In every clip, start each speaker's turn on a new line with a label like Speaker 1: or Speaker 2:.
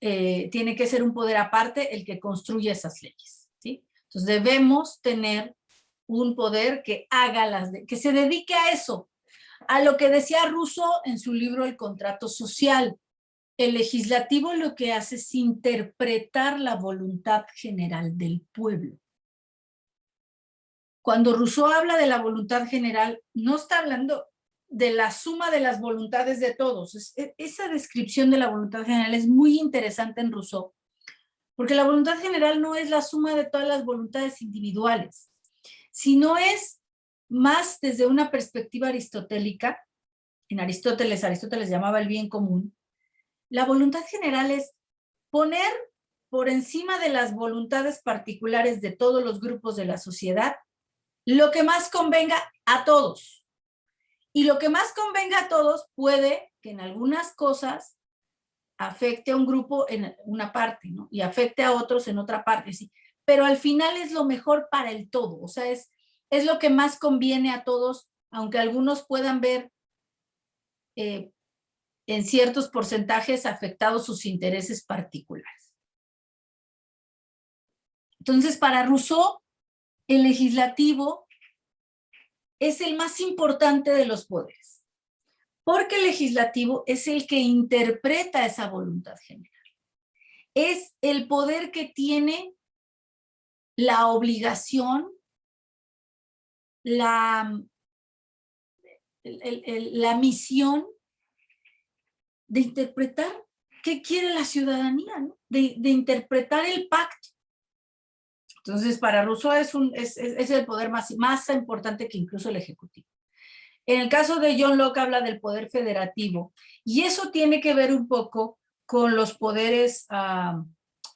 Speaker 1: tiene que ser un poder aparte el que construya esas leyes, ¿sí? Entonces debemos tener un poder que haga que se dedique a eso, a lo que decía Rousseau en su libro El contrato social. El legislativo lo que hace es interpretar la voluntad general del pueblo. Cuando Rousseau habla de la voluntad general, no está hablando de la suma de las voluntades de todos. Esa descripción de la voluntad general es muy interesante en Rousseau, porque la voluntad general no es la suma de todas las voluntades individuales, sino es más desde una perspectiva aristotélica. En Aristóteles llamaba el bien común. La voluntad general es poner por encima de las voluntades particulares de todos los grupos de la sociedad lo que más convenga a todos. Y lo que más convenga a todos puede que en algunas cosas afecte a un grupo en una parte, ¿no? Y afecte a otros en otra parte, sí. Pero al final es lo mejor para el todo, o sea, es lo que más conviene a todos, aunque algunos puedan ver en ciertos porcentajes afectados sus intereses particulares. Entonces, para Rousseau, el legislativo es el más importante de los poderes, porque el legislativo es el que interpreta esa voluntad general. Es el poder que tiene la obligación, la misión de interpretar qué quiere la ciudadanía, ¿no? de interpretar el pacto. Entonces, para Rousseau es el poder más importante que incluso el ejecutivo. En el caso de John Locke habla del poder federativo, y eso tiene que ver un poco con los poderes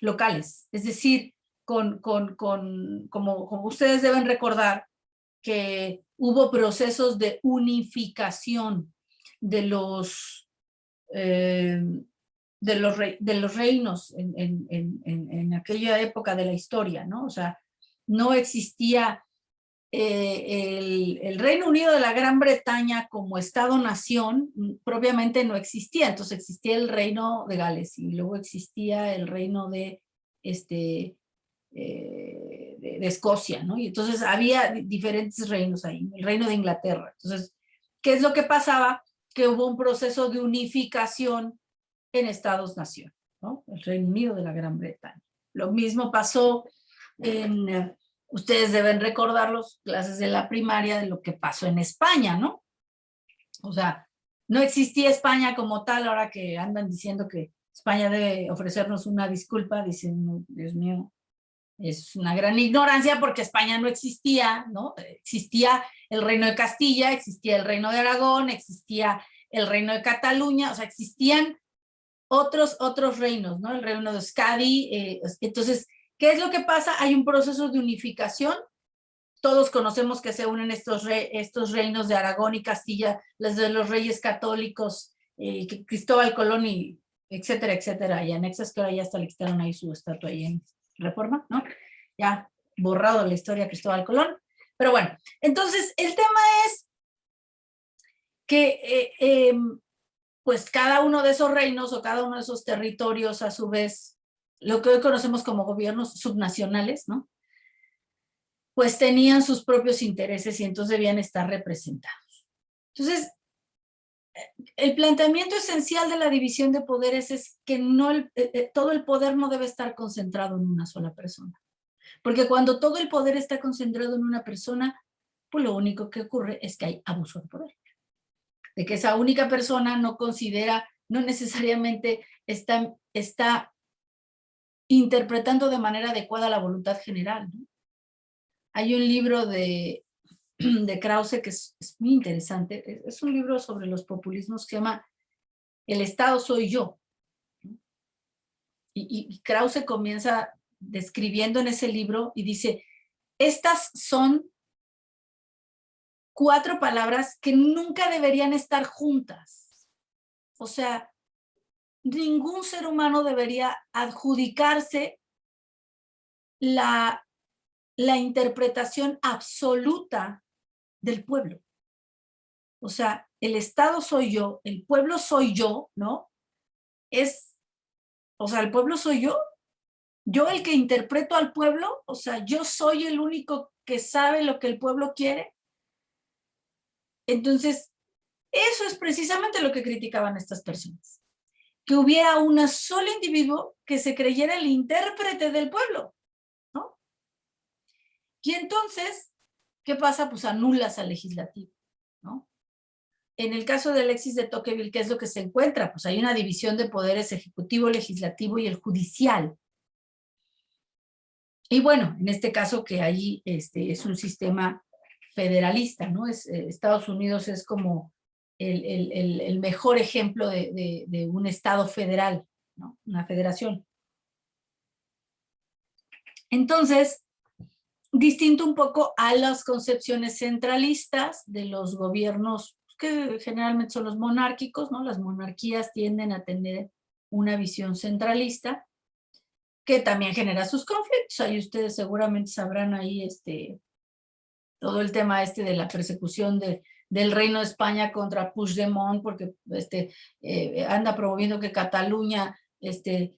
Speaker 1: locales, es decir, como ustedes deben recordar, que hubo procesos de unificación de los reinos en aquella época de la historia, ¿no? O sea, no existía el Reino Unido de la Gran Bretaña como Estado-nación, propiamente no existía. Entonces existía el Reino de Gales y luego existía el Reino de Escocia, ¿no? Y entonces había diferentes reinos ahí, el Reino de Inglaterra. Entonces, ¿qué es lo que pasaba? Que hubo un proceso de unificación en Estados-nación, ¿no? El Reino Unido de la Gran Bretaña. Lo mismo pasó en, ustedes deben recordar las clases de la primaria de lo que pasó en España, ¿no? O sea, no existía España como tal, ahora que andan diciendo que España debe ofrecernos una disculpa, dicen, no, Dios mío, es una gran ignorancia porque España no existía, ¿no? Existía el Reino de Castilla, existía el Reino de Aragón, existía el Reino de Cataluña, o sea, existían otros reinos, ¿no? El reino de Euskadi. Entonces, ¿qué es lo que pasa? Hay un proceso de unificación. Todos conocemos que se unen estos reinos de Aragón y Castilla, los de los reyes católicos, Cristóbal Colón y etcétera, etcétera, y anexas que ahora ya hasta le quitaron ahí su estatua ahí en Reforma, ¿no? Ya borrado la historia de Cristóbal Colón. Pero bueno, entonces el tema es que pues cada uno de esos reinos o cada uno de esos territorios, a su vez, lo que hoy conocemos como gobiernos subnacionales, ¿no? Pues tenían sus propios intereses y entonces debían estar representados. Entonces, el planteamiento esencial de la división de poderes es que todo el poder no debe estar concentrado en una sola persona. Porque cuando todo el poder está concentrado en una persona, pues lo único que ocurre es que hay abuso de poder. De que esa única persona no necesariamente está interpretando de manera adecuada la voluntad general, ¿no? Hay un libro de Krause que es muy interesante, es un libro sobre los populismos que se llama El Estado soy yo. Y Krause comienza describiendo en ese libro y dice, estas son 4 palabras que nunca deberían estar juntas. O sea, ningún ser humano debería adjudicarse la interpretación absoluta del pueblo. O sea, el Estado soy yo, el pueblo soy yo, ¿no? Es O sea, el pueblo soy yo el que interpreto al pueblo, o sea, yo soy el único que sabe lo que el pueblo quiere. Entonces, eso es precisamente lo que criticaban estas personas, que hubiera un solo individuo que se creyera el intérprete del pueblo, ¿no? Y entonces, ¿qué pasa? Pues anulas al legislativo, ¿no? En el caso de Alexis de Tocqueville, ¿qué es lo que se encuentra? Pues hay una división de poderes ejecutivo, legislativo y el judicial. Y bueno, en este caso que ahí es un sistema federalista, ¿no? Estados Unidos es como el mejor ejemplo de un estado federal, ¿no? Una federación. Entonces, distinto un poco a las concepciones centralistas de los gobiernos que generalmente son los monárquicos, ¿no? Las monarquías tienden a tener una visión centralista que también genera sus conflictos. Ahí ustedes seguramente sabrán ahí todo el tema de la persecución del Reino de España contra Puigdemont, porque anda promoviendo que Cataluña se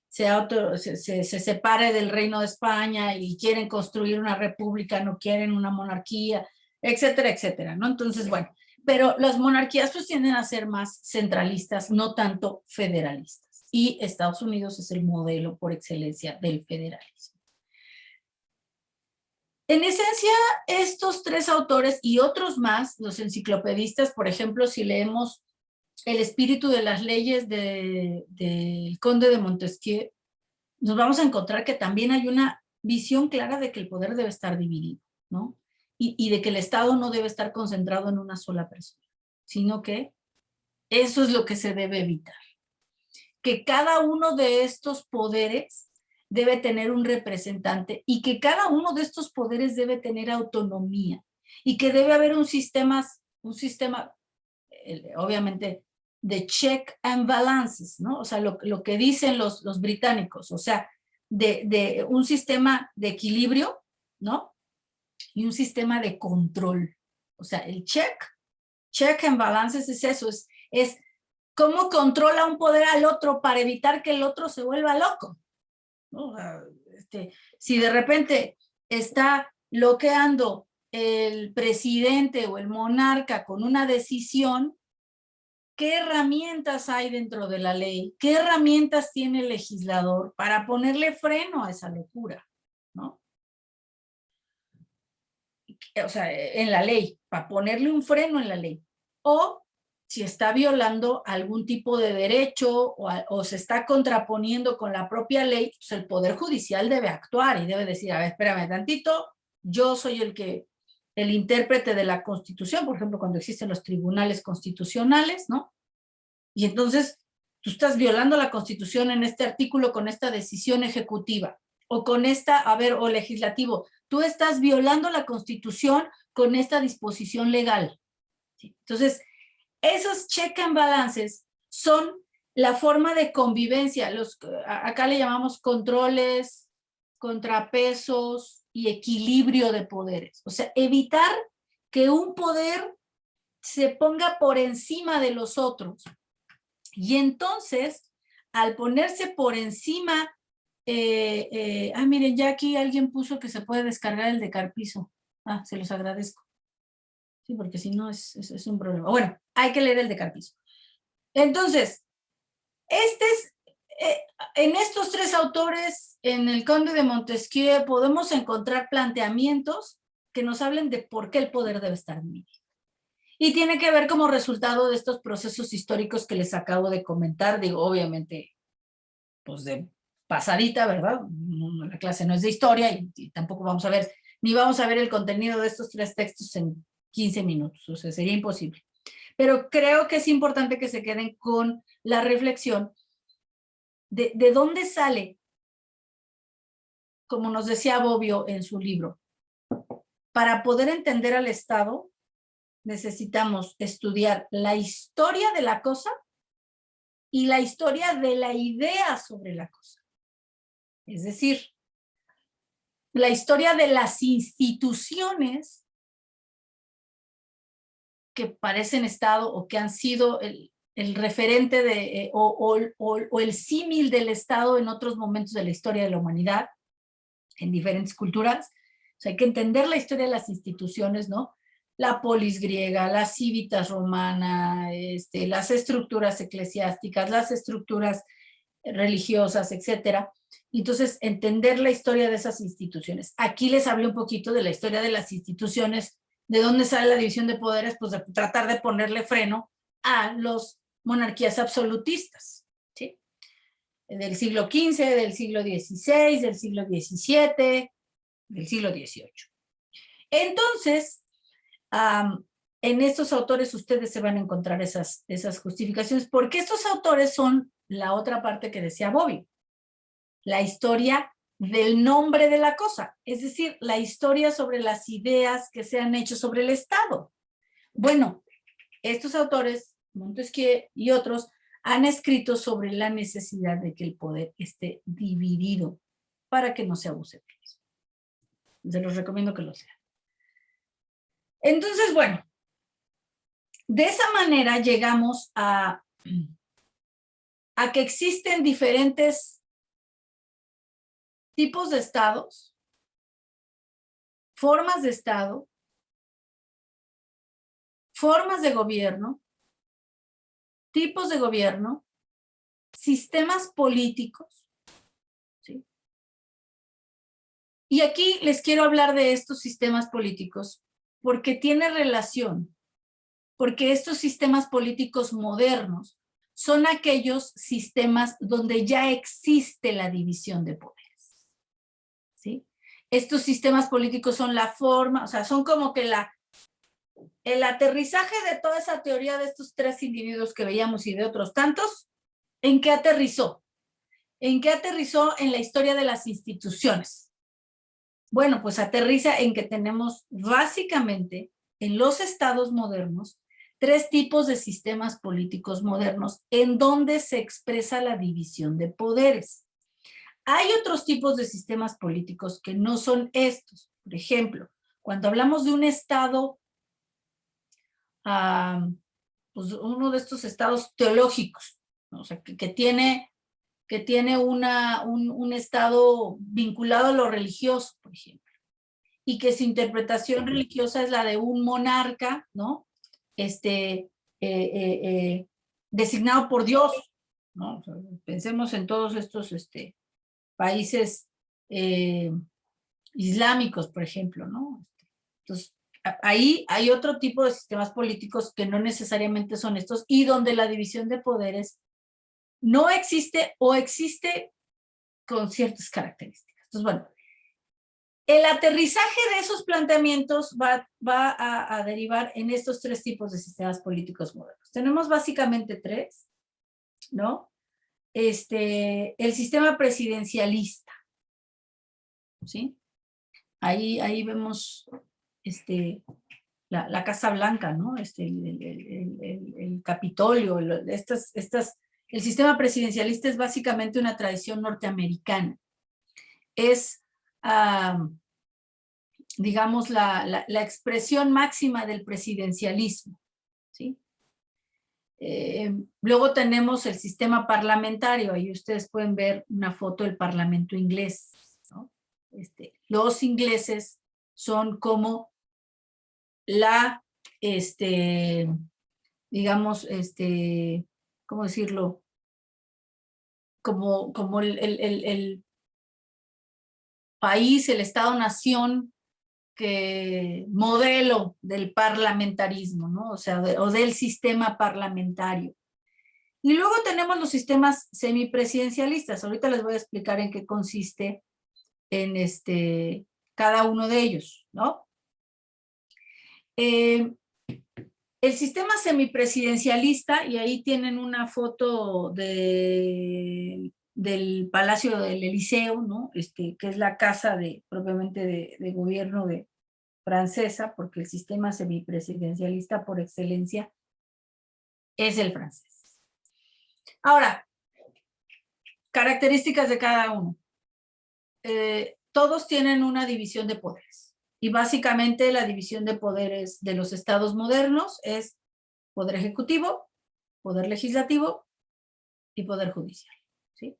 Speaker 1: separe del Reino de España y quieren construir una república, no quieren una monarquía, etcétera, etcétera, ¿no? Entonces, bueno, pero las monarquías pues tienden a ser más centralistas, no tanto federalistas. Y Estados Unidos es el modelo por excelencia del federalismo. En esencia, estos tres autores y otros más, los enciclopedistas, por ejemplo, si leemos El espíritu de las leyes del Conde de Montesquieu, nos vamos a encontrar que también hay una visión clara de que el poder debe estar dividido, ¿no? Y de que el Estado no debe estar concentrado en una sola persona, sino que eso es lo que se debe evitar. Que cada uno de estos poderes debe tener un representante y que cada uno de estos poderes debe tener autonomía y que debe haber un sistema obviamente, de check and balances, ¿no? O sea, lo que dicen los británicos, o sea, de un sistema de equilibrio, ¿no? Y un sistema de control. O sea, el check and balances es eso, es cómo controla un poder al otro para evitar que el otro se vuelva loco, ¿no? Si de repente está bloqueando el presidente o el monarca con una decisión, ¿qué herramientas hay dentro de la ley? ¿Qué herramientas tiene el legislador para ponerle freno a esa locura? ¿No? O sea, en la ley, para ponerle un freno en la ley. O si está violando algún tipo de derecho o se está contraponiendo con la propia ley, pues el Poder Judicial debe actuar y debe decir, a ver, espérame tantito, yo soy el intérprete de la Constitución, por ejemplo, cuando existen los tribunales constitucionales, ¿no? Y entonces tú estás violando la Constitución en este artículo con esta decisión ejecutiva o con o legislativo. Tú estás violando la Constitución con esta disposición legal. ¿Sí? Entonces, esos check and balances son la forma de convivencia. Acá le llamamos controles, contrapesos y equilibrio de poderes. O sea, evitar que un poder se ponga por encima de los otros. Y entonces, al ponerse por encima, miren, ya aquí alguien puso que se puede descargar el de Carpizo. Se los agradezco. Sí, porque si no es un problema. Bueno, hay que leer el de Carpizo. Entonces, en estos tres autores, en el Conde de Montesquieu, podemos encontrar planteamientos que nos hablen de por qué el poder debe estar dividido. Y tiene que ver como resultado de estos procesos históricos que les acabo de comentar, digo, obviamente, pues de pasadita, ¿verdad? La clase no es de historia y tampoco vamos a ver, ni vamos a ver el contenido de estos tres textos en 15 minutos, o sea, sería imposible. Pero creo que es importante que se queden con la reflexión de dónde sale, como nos decía Bobbio en su libro, para poder entender al Estado, necesitamos estudiar la historia de la cosa y la historia de la idea sobre la cosa. Es decir, la historia de las instituciones que parecen Estado o que han sido el referente de, o el símil del Estado en otros momentos de la historia de la humanidad, en diferentes culturas. O sea, hay que entender la historia de las instituciones, ¿no? La polis griega, la civitas romana, las estructuras eclesiásticas, las estructuras religiosas, etcétera. Entonces, entender la historia de esas instituciones. Aquí les hablé un poquito de la historia de las instituciones, de dónde sale la división de poderes, pues de tratar de ponerle freno a las monarquías absolutistas, ¿sí? Del siglo XV, del siglo XVI, del siglo XVII, del siglo XVIII. Entonces, en estos autores ustedes se van a encontrar esas justificaciones, porque estos autores son la otra parte que decía Bobby, la historia del nombre de la cosa, es decir, la historia sobre las ideas que se han hecho sobre el Estado. Bueno, estos autores, Montesquieu y otros, han escrito sobre la necesidad de que el poder esté dividido para que no se abuse de ellos. Se los recomiendo que lo sean. Entonces, bueno, de esa manera llegamos a que existen diferentes tipos de estados, formas de estado, formas de gobierno, tipos de gobierno, sistemas políticos, ¿sí? Y aquí les quiero hablar de estos sistemas políticos porque tiene relación, porque estos sistemas políticos modernos son aquellos sistemas donde ya existe la división de poderes, ¿sí? Estos sistemas políticos son la forma, o sea, son como que el aterrizaje de toda esa teoría de estos tres individuos que veíamos y de otros tantos. ¿En qué aterrizó? ¿En qué aterrizó en la historia de las instituciones? Bueno, pues aterriza en que tenemos básicamente en los estados modernos tres tipos de sistemas políticos modernos en donde se expresa la división de poderes. Hay otros tipos de sistemas políticos que no son estos. Por ejemplo, cuando hablamos de un estado, pues uno de estos estados teológicos, ¿no? O sea, que tiene un estado vinculado a lo religioso, por ejemplo, y que su interpretación religiosa es la de un monarca, ¿no? Designado por Dios, ¿no? O sea, pensemos en todos estos países islámicos, por ejemplo, ¿no? Entonces, ahí hay otro tipo de sistemas políticos que no necesariamente son estos y donde la división de poderes no existe o existe con ciertas características. Entonces, bueno, el aterrizaje de esos planteamientos va a derivar en estos tres tipos de sistemas políticos modernos. Tenemos básicamente tres, ¿no? El sistema presidencialista, ¿sí? Ahí vemos la Casa Blanca, ¿no? El Capitolio, el sistema presidencialista es básicamente una tradición norteamericana. Es, digamos, la expresión máxima del presidencialismo, ¿sí? Luego tenemos el sistema parlamentario, ahí ustedes pueden ver una foto del Parlamento inglés, ¿no? Los ingleses son como digamos, ¿cómo decirlo? Como el país, el Estado-nación modelo del parlamentarismo, ¿no? O sea, o del sistema parlamentario. Y luego tenemos los sistemas semipresidencialistas. Ahorita les voy a explicar en qué consiste en cada uno de ellos, ¿no? El sistema semipresidencialista, y ahí tienen una foto del Palacio del Eliseo, ¿no? Que es la casa propiamente de gobierno francesa, porque el sistema semipresidencialista por excelencia es el francés. Ahora, características de cada uno. Todos tienen una división de poderes. Y básicamente la división de poderes de los estados modernos es poder ejecutivo, poder legislativo y poder judicial, ¿sí?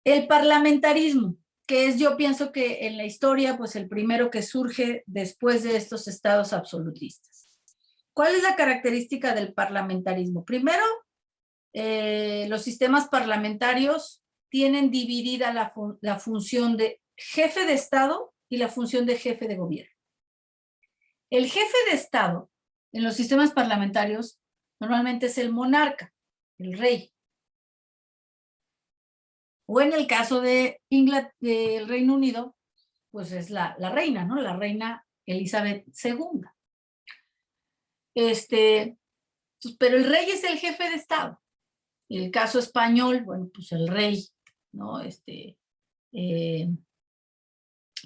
Speaker 1: El parlamentarismo, que es, yo pienso que en la historia, pues el primero que surge después de estos estados absolutistas. ¿Cuál es la característica del parlamentarismo? Primero, los sistemas parlamentarios tienen dividida la función de jefe de Estado y la función de jefe de gobierno. El jefe de Estado en los sistemas parlamentarios normalmente es el monarca, el rey. O en el caso de del Reino Unido, pues es la reina, ¿no? La reina Elizabeth II. Pero el rey es el jefe de Estado. En el caso español, bueno, pues el rey, ¿no?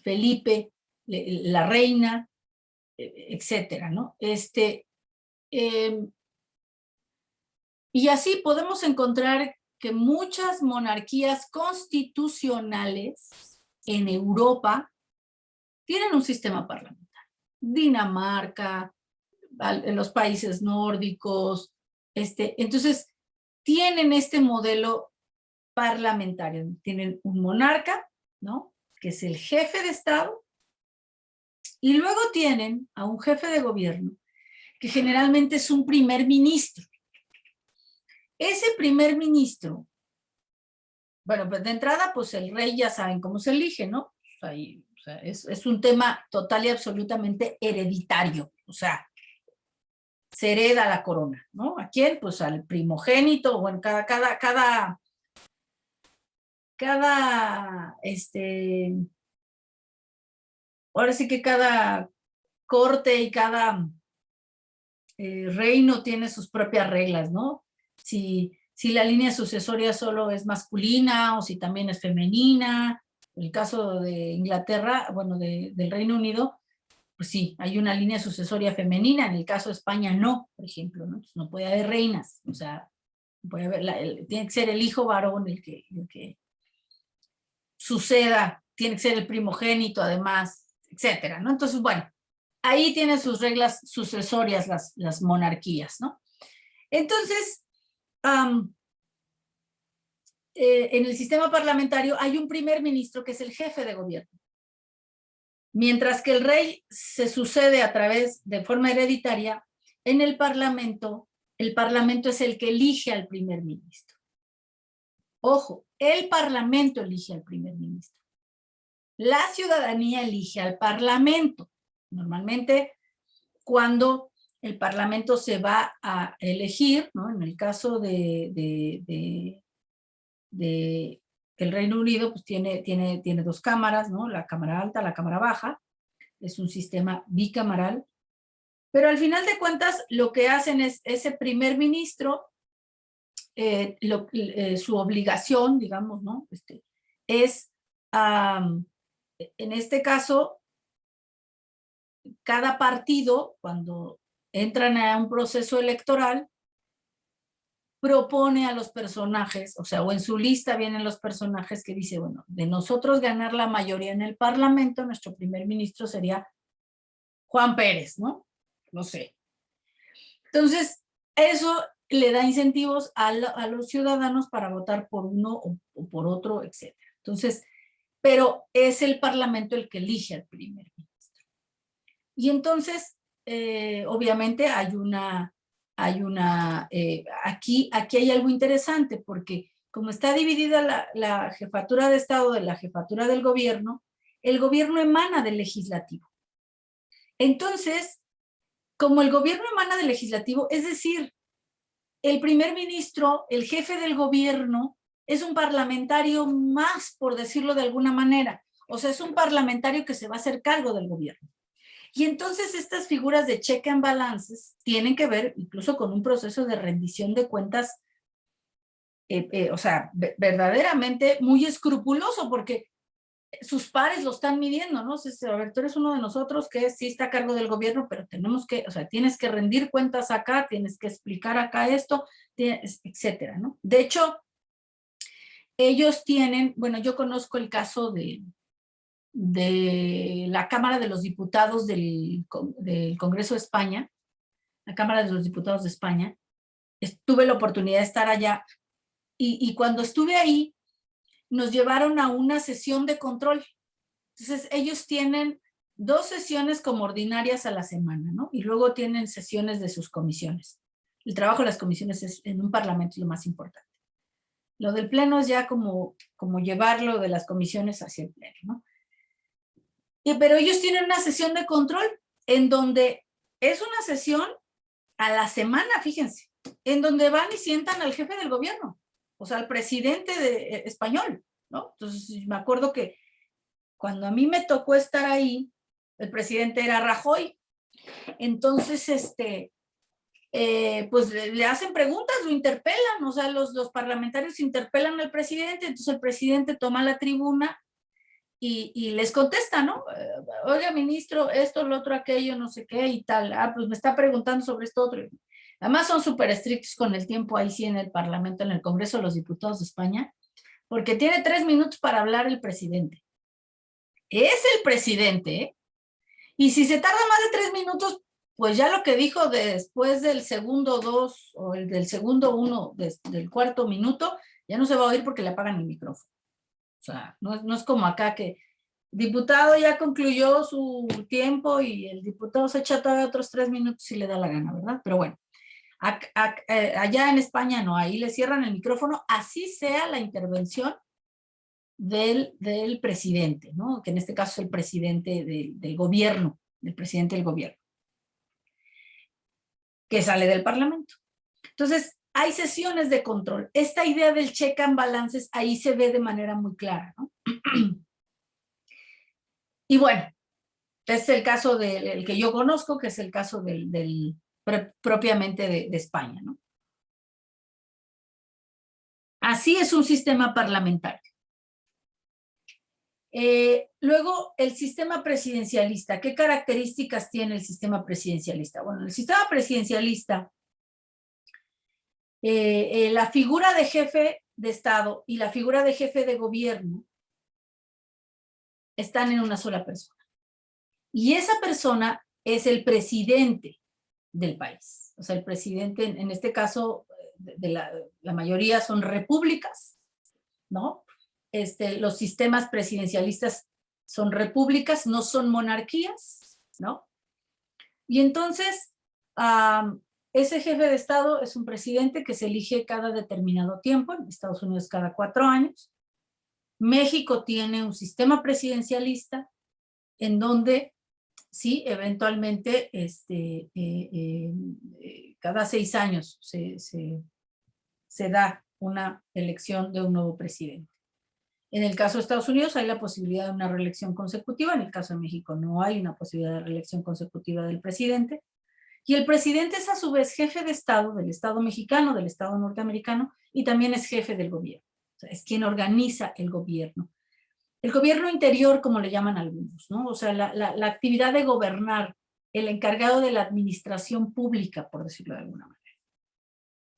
Speaker 1: Felipe, la reina, etcétera, ¿no? Y así podemos encontrar que muchas monarquías constitucionales en Europa tienen un sistema parlamentario. Dinamarca, en los países nórdicos, entonces tienen este modelo parlamentario. Tienen un monarca, ¿no? Que es el jefe de Estado, y luego tienen a un jefe de gobierno, que generalmente es un primer ministro. Ese primer ministro, bueno, pues de entrada, pues el rey ya saben cómo se elige, ¿no? O sea, es un tema total y absolutamente hereditario, o sea, se hereda la corona, ¿no? ¿A quién? Pues al primogénito, bueno, ahora sí que cada corte y cada reino tiene sus propias reglas, ¿no? Si la línea sucesoria solo es masculina o si también es femenina. En el caso de Inglaterra, bueno, del Reino Unido, pues sí, hay una línea sucesoria femenina. En el caso de España no, por ejemplo, ¿no? Pues no puede haber reinas, o sea, puede haber tiene que ser el hijo varón el que suceda, tiene que ser el primogénito además, etcétera, ¿no? Entonces, bueno, ahí tienen sus reglas sucesorias las monarquías, ¿no? Entonces, en el sistema parlamentario hay un primer ministro que es el jefe de gobierno. Mientras que el rey se sucede a través de forma hereditaria, en el parlamento es el que elige al primer ministro. Ojo, el parlamento elige al primer ministro. La ciudadanía elige al parlamento. Normalmente, cuando el parlamento se va a elegir, ¿no? En el caso del Reino Unido, pues tiene dos cámaras, ¿no? La Cámara Alta, la Cámara Baja. Es un sistema bicameral. Pero al final de cuentas, lo que hacen es ese primer ministro, su obligación, digamos, ¿no? Es, en este caso, cada partido, cuando entran a un proceso electoral, propone a los personajes, o sea, o en su lista vienen los personajes que dice, bueno, de nosotros ganar la mayoría en el Parlamento, nuestro primer ministro sería Juan Pérez, ¿no? No sé. Entonces, eso le da incentivos a los ciudadanos para votar por uno o por otro, etc. Entonces, pero es el Parlamento el que elige al primer ministro. Y entonces, obviamente aquí hay algo interesante, porque como está dividida la jefatura de Estado de la jefatura del gobierno, el gobierno emana del legislativo. Entonces, como el gobierno emana del legislativo, es decir, el primer ministro, el jefe del gobierno, es un parlamentario más, por decirlo de alguna manera. O sea, es un parlamentario que se va a hacer cargo del gobierno. Y entonces estas figuras de check and balances tienen que ver incluso con un proceso de rendición de cuentas, o sea, verdaderamente muy escrupuloso, porque sus pares lo están midiendo, ¿no? A ver, tú eres uno de nosotros que sí está a cargo del gobierno, pero tenemos que, o sea, tienes que rendir cuentas acá, tienes que explicar acá esto, etcétera, ¿no? De hecho, ellos tienen, bueno, yo conozco el caso de la Cámara de los Diputados del Congreso de España, la Cámara de los Diputados de España, tuve la oportunidad de estar allá y cuando estuve ahí nos llevaron a una sesión de control. Entonces ellos tienen 2 sesiones como ordinarias a la semana, ¿no? Y luego tienen sesiones de sus comisiones. El trabajo de las comisiones en un parlamento es lo más importante. Lo del pleno es ya como llevarlo de las comisiones hacia el pleno, ¿no? Pero ellos tienen una sesión de control en donde es una sesión a la semana, fíjense, en donde van y sientan al jefe del gobierno, o sea, al presidente español, ¿no? Entonces, me acuerdo que cuando a mí me tocó estar ahí, el presidente era Rajoy. Entonces, pues le hacen preguntas, lo interpelan, o sea, los parlamentarios interpelan al presidente, entonces el presidente toma la tribuna y les contesta, ¿no? Oiga, ministro, esto, lo otro, aquello, no sé qué y tal. Ah, pues me está preguntando sobre esto otro. Además son súper estrictos con el tiempo ahí sí en el Parlamento, en el Congreso de los Diputados de España, porque tiene 3 minutos para hablar el presidente. Es el presidente, ¿eh? Y si se tarda más de 3 minutos, pues ya lo que dijo después del segundo 2 o el del segundo 1 del cuarto minuto, ya no se va a oír porque le apagan el micrófono. O sea, no es como acá que diputado ya concluyó su tiempo y el diputado se echa todavía otros 3 minutos si le da la gana, ¿verdad? Pero bueno, allá en España no, ahí le cierran el micrófono, así sea la intervención del presidente, ¿no? Que en este caso es el presidente del gobierno, del presidente del gobierno, que sale del Parlamento. Entonces, hay sesiones de control. Esta idea del check and balances ahí se ve de manera muy clara, ¿no? Y bueno, este es el caso del que yo conozco, que es el caso propiamente de España, ¿no? Así es un sistema parlamentario. Luego, el sistema presidencialista. ¿Qué características tiene el sistema presidencialista? Bueno, el sistema presidencialista, la figura de jefe de Estado y la figura de jefe de gobierno están en una sola persona. Y esa persona es el presidente del país. O sea, el presidente, en este caso, la mayoría son repúblicas, ¿no? Los sistemas presidencialistas son repúblicas, no son monarquías, ¿no? Y entonces, ese jefe de Estado es un presidente que se elige cada determinado tiempo, en Estados Unidos cada 4 años. México tiene un sistema presidencialista en donde sí, eventualmente, cada 6 años se da una elección de un nuevo presidente. En el caso de Estados Unidos hay la posibilidad de una reelección consecutiva, en el caso de México no hay una posibilidad de reelección consecutiva del presidente, y el presidente es a su vez jefe de Estado, del Estado mexicano, del Estado norteamericano, y también es jefe del gobierno, o sea, es quien organiza el gobierno. El gobierno interior, como le llaman algunos, ¿no? O sea, la actividad de gobernar, el encargado de la administración pública, por decirlo de alguna manera.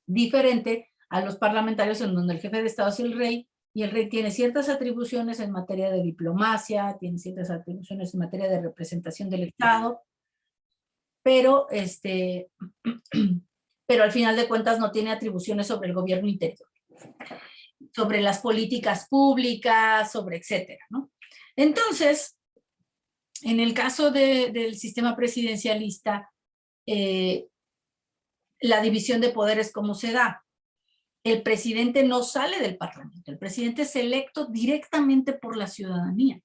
Speaker 1: Diferente a los parlamentarios en donde el jefe de Estado es el rey, y el rey tiene ciertas atribuciones en materia de diplomacia, tiene ciertas atribuciones en materia de representación del Estado, pero, pero al final de cuentas no tiene atribuciones sobre el gobierno interior, sobre las políticas públicas, sobre etcétera, ¿no? Entonces, en el caso del sistema presidencialista, la división de poderes, ¿cómo se da? El presidente no sale del Parlamento, el presidente es electo directamente por la ciudadanía,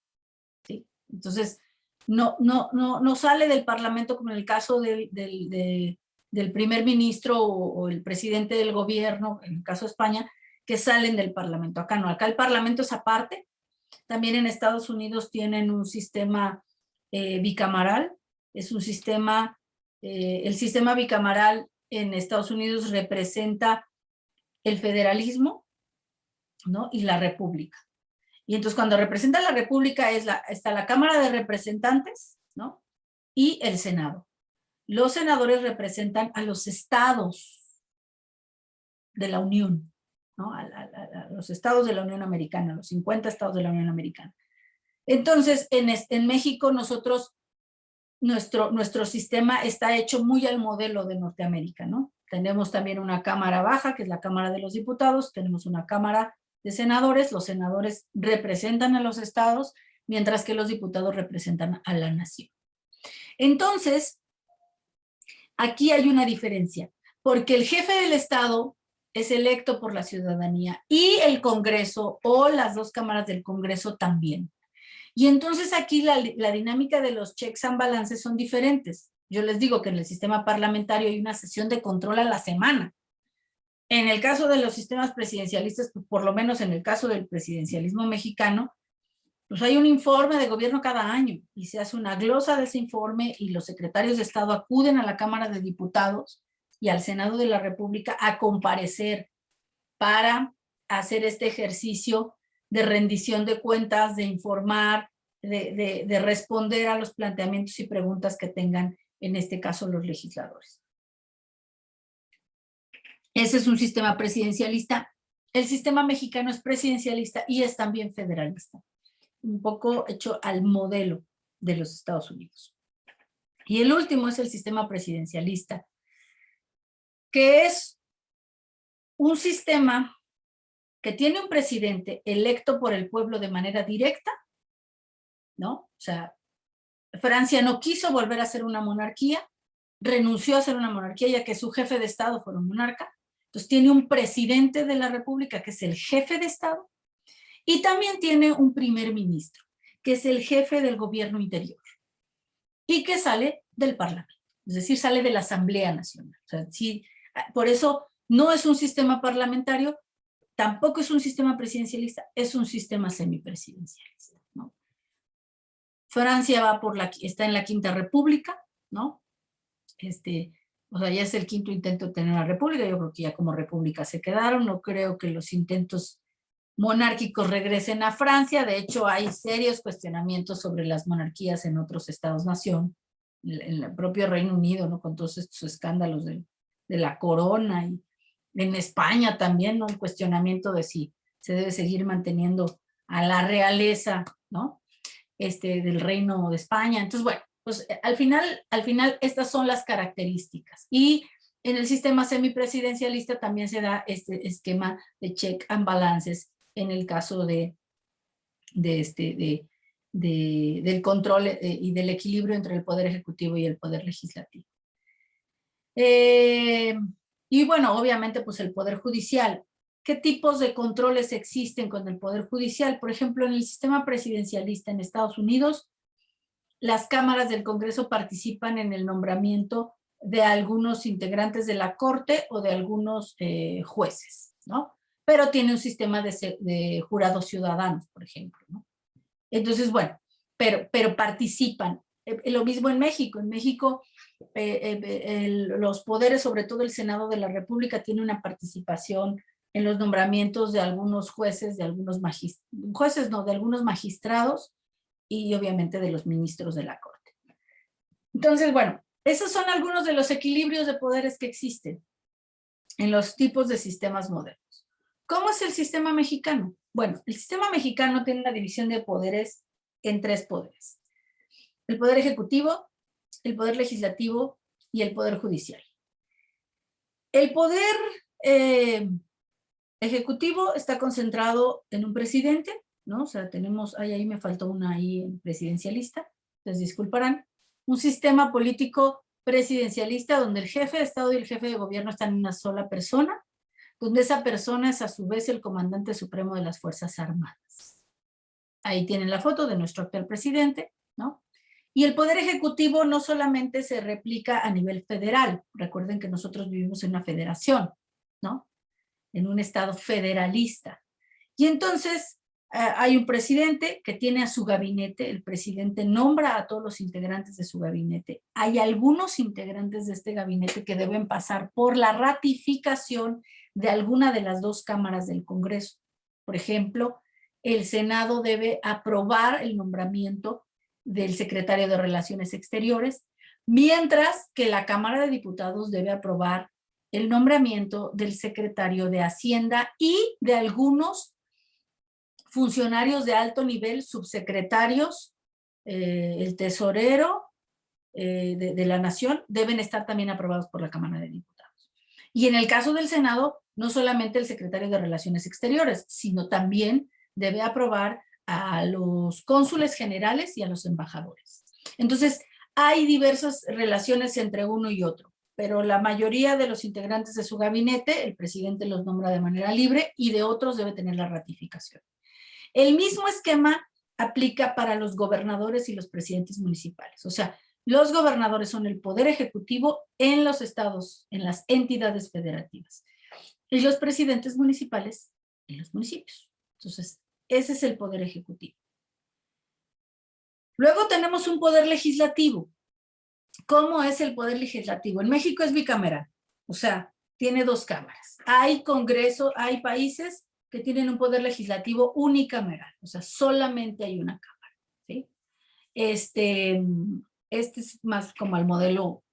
Speaker 1: ¿sí? Entonces, no sale del Parlamento como en el caso del primer ministro o el presidente del gobierno, en el caso de España, que salen del Parlamento. Acá no, acá el Parlamento es aparte. También en Estados Unidos tienen un sistema bicameral, es un sistema, el sistema bicameral en Estados Unidos representa el federalismo, ¿no? Y la república. Y entonces cuando representa la república está la Cámara de Representantes, ¿no? Y el Senado. Los senadores representan a los estados de la Unión, ¿no? A los estados de la Unión Americana, los 50 estados de la Unión Americana. Entonces, en México nosotros, nuestro sistema está hecho muy al modelo de Norteamérica, ¿no? Tenemos también una cámara baja, que es la Cámara de los Diputados, tenemos una Cámara de Senadores, los senadores representan a los estados, mientras que los diputados representan a la nación. Entonces, aquí hay una diferencia, porque el jefe del estado es electo por la ciudadanía y el Congreso o las dos cámaras del Congreso también. Y entonces aquí la dinámica de los checks and balances son diferentes. Yo les digo que en el sistema parlamentario hay una sesión de control a la semana. En el caso de los sistemas presidencialistas, por lo menos en el caso del presidencialismo mexicano, pues hay un informe de gobierno cada año y se hace una glosa de ese informe y los secretarios de Estado acuden a la Cámara de Diputados y al Senado de la República a comparecer para hacer este ejercicio de rendición de cuentas, de informar, de responder a los planteamientos y preguntas que tengan, en este caso, los legisladores. Ese es un sistema presidencialista. El sistema mexicano es presidencialista y es también federalista, un poco hecho al modelo de los Estados Unidos. Y el último es el sistema presidencialista, que es un sistema que tiene un presidente electo por el pueblo de manera directa, ¿no? O sea, Francia no quiso volver a ser una monarquía, renunció a ser una monarquía ya que su jefe de Estado fue un monarca. Entonces tiene un presidente de la República que es el jefe de Estado y también tiene un primer ministro que es el jefe del gobierno interior y que sale del Parlamento, es decir, sale de la Asamblea Nacional. O sea, sí, por eso no es un sistema parlamentario, tampoco es un sistema presidencialista, es un sistema semipresidencialista, ¿no? Francia va está en la Quinta República, ¿no? O sea, ya es el quinto intento de tener una república, yo creo que ya como república se quedaron, no creo que los intentos monárquicos regresen a Francia, de hecho hay serios cuestionamientos sobre las monarquías en otros estados-nación, en el propio Reino Unido, ¿no? Con todos estos escándalos de la corona, y en España también, ¿no? Un cuestionamiento de si se debe seguir manteniendo a la realeza, ¿no? Del Reino de España. Entonces, bueno, pues al final estas son las características. Y en el sistema semipresidencialista también se da este esquema de check and balances en el caso del control y del equilibrio entre el poder ejecutivo y el poder legislativo. Y bueno, obviamente pues el poder judicial. ¿Qué tipos de controles existen con el poder judicial? Por ejemplo, en el sistema presidencialista en Estados Unidos, las cámaras del Congreso participan en el nombramiento de algunos integrantes de la Corte o de algunos jueces, ¿no? Pero tiene un sistema de jurados ciudadanos, por ejemplo, ¿no? Entonces, bueno, pero participan. Lo mismo en México. En México, los poderes, sobre todo el Senado de la República, tiene una participación en los nombramientos de algunos jueces, de algunos de algunos magistrados y obviamente de los ministros de la Corte. Entonces, bueno, esos son algunos de los equilibrios de poderes que existen en los tipos de sistemas modernos. ¿Cómo es el sistema mexicano? Bueno, el sistema mexicano tiene una división de poderes en 3 poderes. El poder ejecutivo, el poder legislativo y el poder judicial. El poder ejecutivo está concentrado en un presidente, ¿no? O sea, tenemos, ahí me faltó una ahí presidencialista, entonces disculparán, un sistema político presidencialista donde el jefe de Estado y el jefe de gobierno están en una sola persona, donde esa persona es a su vez el comandante supremo de las Fuerzas Armadas. Ahí tienen la foto de nuestro actual presidente, ¿no? Y el poder ejecutivo no solamente se replica a nivel federal, recuerden que nosotros vivimos en una federación, ¿no? En un estado federalista. Y entonces hay un presidente que tiene a su gabinete, el presidente nombra a todos los integrantes de su gabinete. Hay algunos integrantes de este gabinete que deben pasar por la ratificación de alguna de las 2 cámaras del Congreso. Por ejemplo, el Senado debe aprobar el nombramiento del secretario de Relaciones Exteriores, mientras que la Cámara de Diputados debe aprobar el nombramiento del secretario de Hacienda y de algunos funcionarios de alto nivel, subsecretarios, el tesorero de la Nación, deben estar también aprobados por la Cámara de Diputados. Y en el caso del Senado, no solamente el secretario de Relaciones Exteriores, sino también debe aprobar a los cónsules generales y a los embajadores. Entonces, hay diversas relaciones entre uno y otro, pero la mayoría de los integrantes de su gabinete, el presidente los nombra de manera libre y de otros debe tener la ratificación. El mismo esquema aplica para los gobernadores y los presidentes municipales. O sea, los gobernadores son el poder ejecutivo en los estados, en las entidades federativas. Y los presidentes municipales en los municipios. Entonces, ese es el poder ejecutivo. Luego tenemos un poder legislativo. ¿Cómo es el poder legislativo? En México es bicameral, o sea, tiene 2 cámaras. Hay congreso, hay países que tienen un poder legislativo unicameral, o sea, solamente hay una cámara, ¿sí? Este es más como el modelo,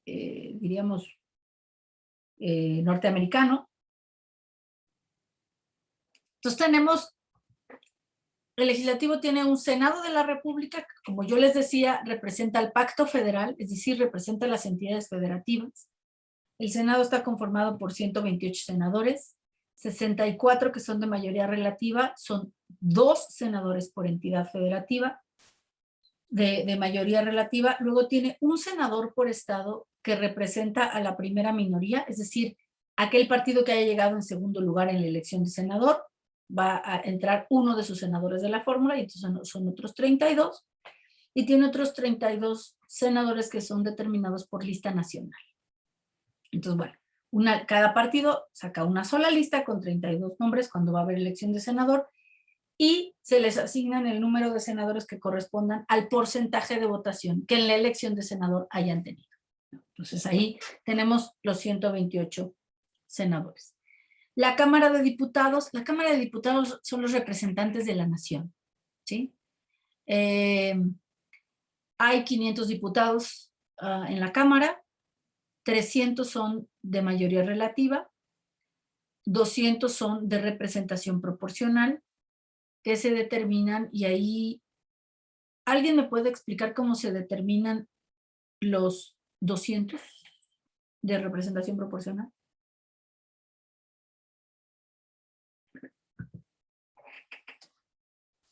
Speaker 1: diríamos, norteamericano. Entonces tenemos, el legislativo tiene un Senado de la República, que, como yo les decía, representa el pacto federal, es decir, representa las entidades federativas. El Senado está conformado por 128 senadores, 64 que son de mayoría relativa, son 2 senadores por entidad federativa de mayoría relativa. Luego tiene un senador por estado que representa a la primera minoría, es decir, aquel partido que haya llegado en segundo lugar en la elección de senador, va a entrar uno de sus senadores de la fórmula, y entonces son otros 32, y tiene otros 32 senadores que son determinados por lista nacional. Entonces, bueno, cada partido saca una sola lista con 32 nombres cuando va a haber elección de senador, y se les asignan el número de senadores que correspondan al porcentaje de votación que en la elección de senador hayan tenido. Entonces ahí tenemos los 128 senadores. La Cámara de Diputados son los representantes de la nación, ¿sí? Hay 500 diputados en la Cámara, 300 son de mayoría relativa, 200 son de representación proporcional, que se determinan, y ahí, ¿alguien me puede explicar cómo se determinan los 200 de representación proporcional?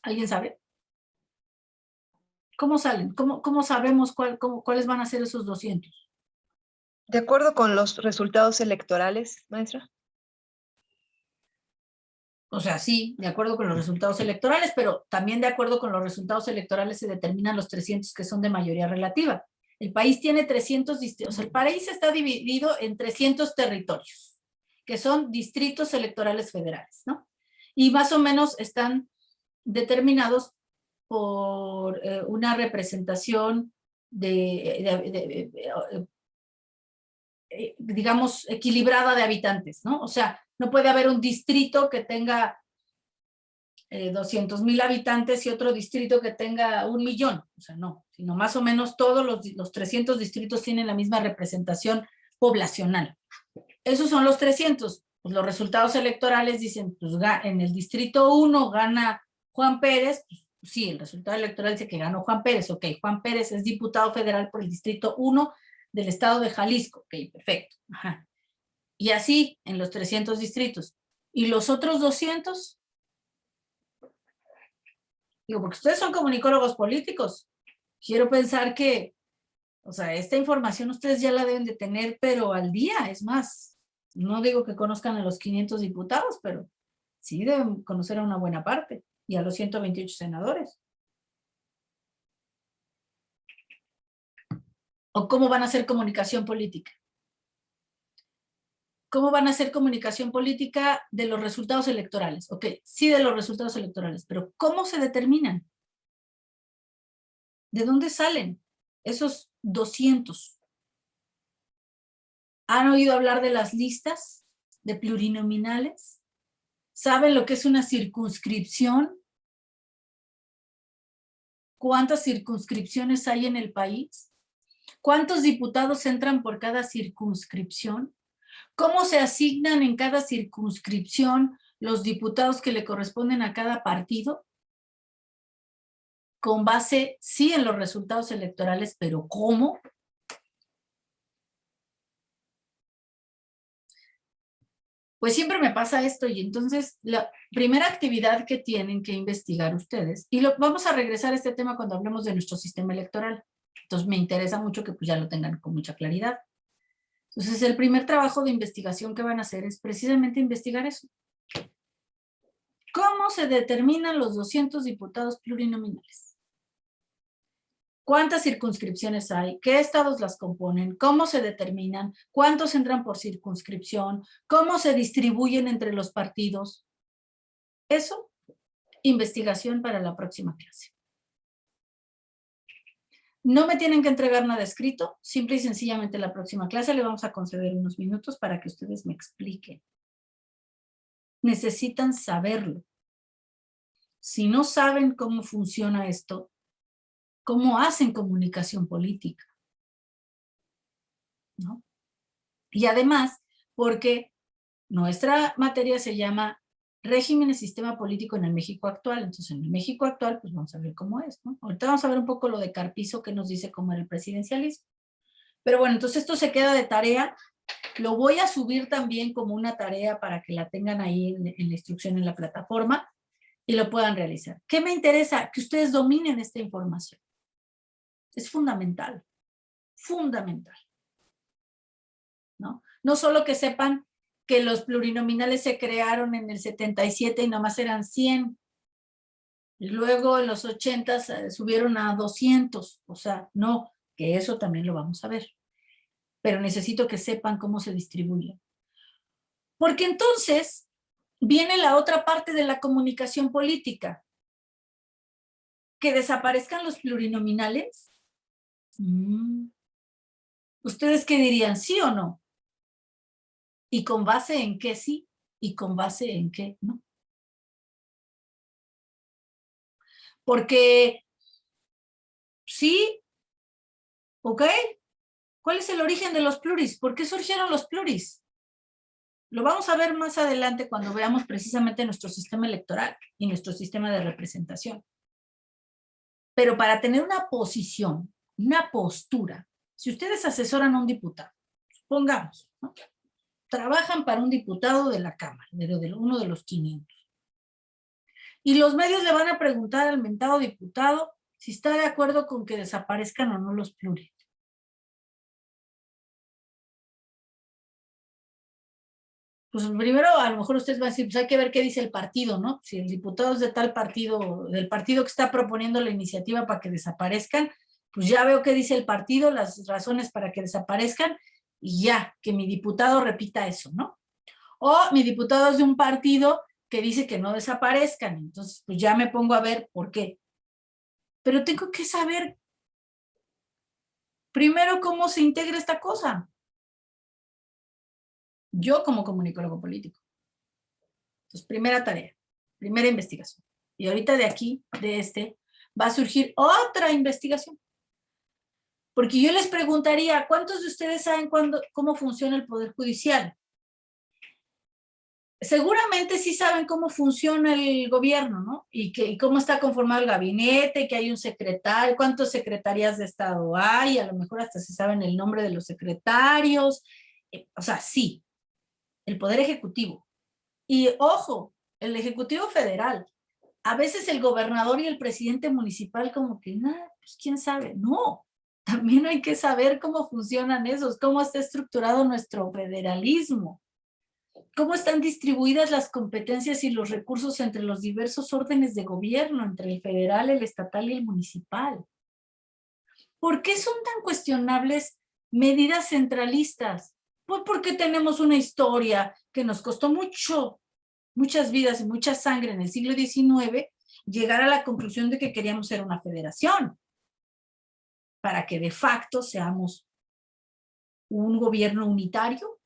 Speaker 1: ¿Alguien sabe? ¿Cómo salen? ¿Cómo sabemos cuáles van a ser esos 200?
Speaker 2: De acuerdo con los resultados electorales, maestra.
Speaker 1: O sea, sí, de acuerdo con los resultados electorales, pero también de acuerdo con los resultados electorales se determinan los 300 que son de mayoría relativa. El país tiene 300 distritos, o sea, el país está dividido en 300 territorios, que son distritos electorales federales, ¿no? Y más o menos están determinados por una representación digamos, equilibrada de habitantes, ¿no? O sea, no puede haber un distrito que tenga 200,000 habitantes y otro distrito que tenga 1,000,000, o sea, no, sino más o menos todos los 300 distritos tienen la misma representación poblacional. Esos son los 300. Pues los resultados electorales dicen, pues en el distrito 1 gana Juan Pérez, pues sí, el resultado electoral dice que ganó Juan Pérez, ok, Juan Pérez es diputado federal por el distrito 1 del estado de Jalisco, ok, perfecto. Ajá. Y así en los 300 distritos. ¿Y los otros 200? Digo, porque ustedes son comunicólogos políticos. Quiero pensar que, o sea, esta información ustedes ya la deben de tener, pero al día, es más. No digo que conozcan a los 500 diputados, pero sí deben conocer a una buena parte y a los 128 senadores. ¿O cómo van a hacer comunicación política? ¿Cómo van a hacer comunicación política de los resultados electorales? Ok, sí de los resultados electorales, pero ¿cómo se determinan? ¿De dónde salen esos 200? ¿Han oído hablar de las listas de plurinominales? ¿Saben lo que es una circunscripción? ¿Cuántas circunscripciones hay en el país? ¿Cuántos diputados entran por cada circunscripción? ¿Cómo se asignan en cada circunscripción los diputados que le corresponden a cada partido? Con base, sí, en los resultados electorales, pero ¿cómo? pues siempre me pasa esto y entonces la primera actividad que tienen que investigar ustedes, y vamos a regresar a este tema cuando hablemos de nuestro sistema electoral, entonces me interesa mucho que pues ya lo tengan con mucha claridad. Entonces el primer trabajo de investigación que van a hacer es precisamente investigar eso. ¿Cómo se determinan los 200 diputados plurinominales? ¿Cuántas circunscripciones hay? ¿Qué estados las componen? ¿Cómo se determinan? ¿Cuántos entran por circunscripción? ¿Cómo se distribuyen entre los partidos? Eso, investigación para la próxima clase. No me tienen que entregar nada escrito, simple y sencillamente la próxima clase le vamos a conceder unos minutos para que ustedes me expliquen. Necesitan saberlo. Si no saben cómo funciona esto, ¿cómo hacen comunicación política? ¿No? Y además, porque nuestra materia se llama régimen y sistema político en el México actual. Entonces, en el México actual, pues vamos a ver cómo es, ¿no? Ahorita vamos a ver un poco lo de Carpizo que nos dice cómo era el presidencialismo. Pero bueno, entonces esto se queda de tarea. Lo voy a subir también como una tarea para que la tengan ahí en la instrucción en la plataforma y lo puedan realizar. ¿Qué me interesa? Que ustedes dominen esta información. Es fundamental, fundamental. ¿No? No solo que sepan que los plurinominales se crearon en el 77 y nomás eran 100. Y luego en los 80 subieron a 200. O sea, no, que eso también lo vamos a ver. Pero necesito que sepan cómo se distribuyen. Porque entonces viene la otra parte de la comunicación política. Que desaparezcan los plurinominales. ¿Ustedes qué dirían? ¿Sí o no? ¿Y con base en qué sí? ¿Y con base en qué no? Porque sí, ¿ok? ¿Cuál es el origen de los pluris? ¿Por qué surgieron los pluris? Lo vamos a ver más adelante cuando veamos precisamente nuestro sistema electoral y nuestro sistema de representación. Pero para tener una posición, una postura, si ustedes asesoran a un diputado, supongamos, ¿no? Trabajan para un diputado de la Cámara, de uno de los 500. Y los medios le van a preguntar al mentado diputado si está de acuerdo con que desaparezcan o no los pluris. Pues primero a lo mejor ustedes van a decir, pues hay que ver qué dice el partido, ¿no? Si el diputado es de tal partido, del partido que está proponiendo la iniciativa para que desaparezcan, pues ya veo qué dice el partido, las razones para que desaparezcan, y ya, que mi diputado repita eso, ¿no? O mi diputado es de un partido que dice que no desaparezcan, entonces pues ya me pongo a ver por qué. Pero tengo que saber primero cómo se integra esta cosa. Yo como comunicólogo político. Entonces, primera tarea, primera investigación. Y ahorita de aquí, de este, va a surgir otra investigación. Porque yo les preguntaría, ¿cuántos de ustedes saben cómo funciona el Poder Judicial? Seguramente sí saben cómo funciona el gobierno, ¿no? Y cómo está conformado el gabinete, que hay un secretario, cuántas secretarías de Estado hay, a lo mejor hasta se saben el nombre de los secretarios. O sea, sí, el Poder Ejecutivo. Y ojo, el Ejecutivo Federal. A veces el gobernador y el presidente municipal como que, pues quién sabe. No, también hay que saber cómo funcionan esos, cómo está estructurado nuestro federalismo, cómo están distribuidas las competencias y los recursos entre los diversos órdenes de gobierno, entre el federal, el estatal y el municipal. ¿Por qué son tan cuestionables medidas centralistas? Pues porque tenemos una historia que nos costó muchas vidas y mucha sangre en el siglo XIX, llegar a la conclusión de que queríamos ser una federación, para que de facto seamos un gobierno unitario,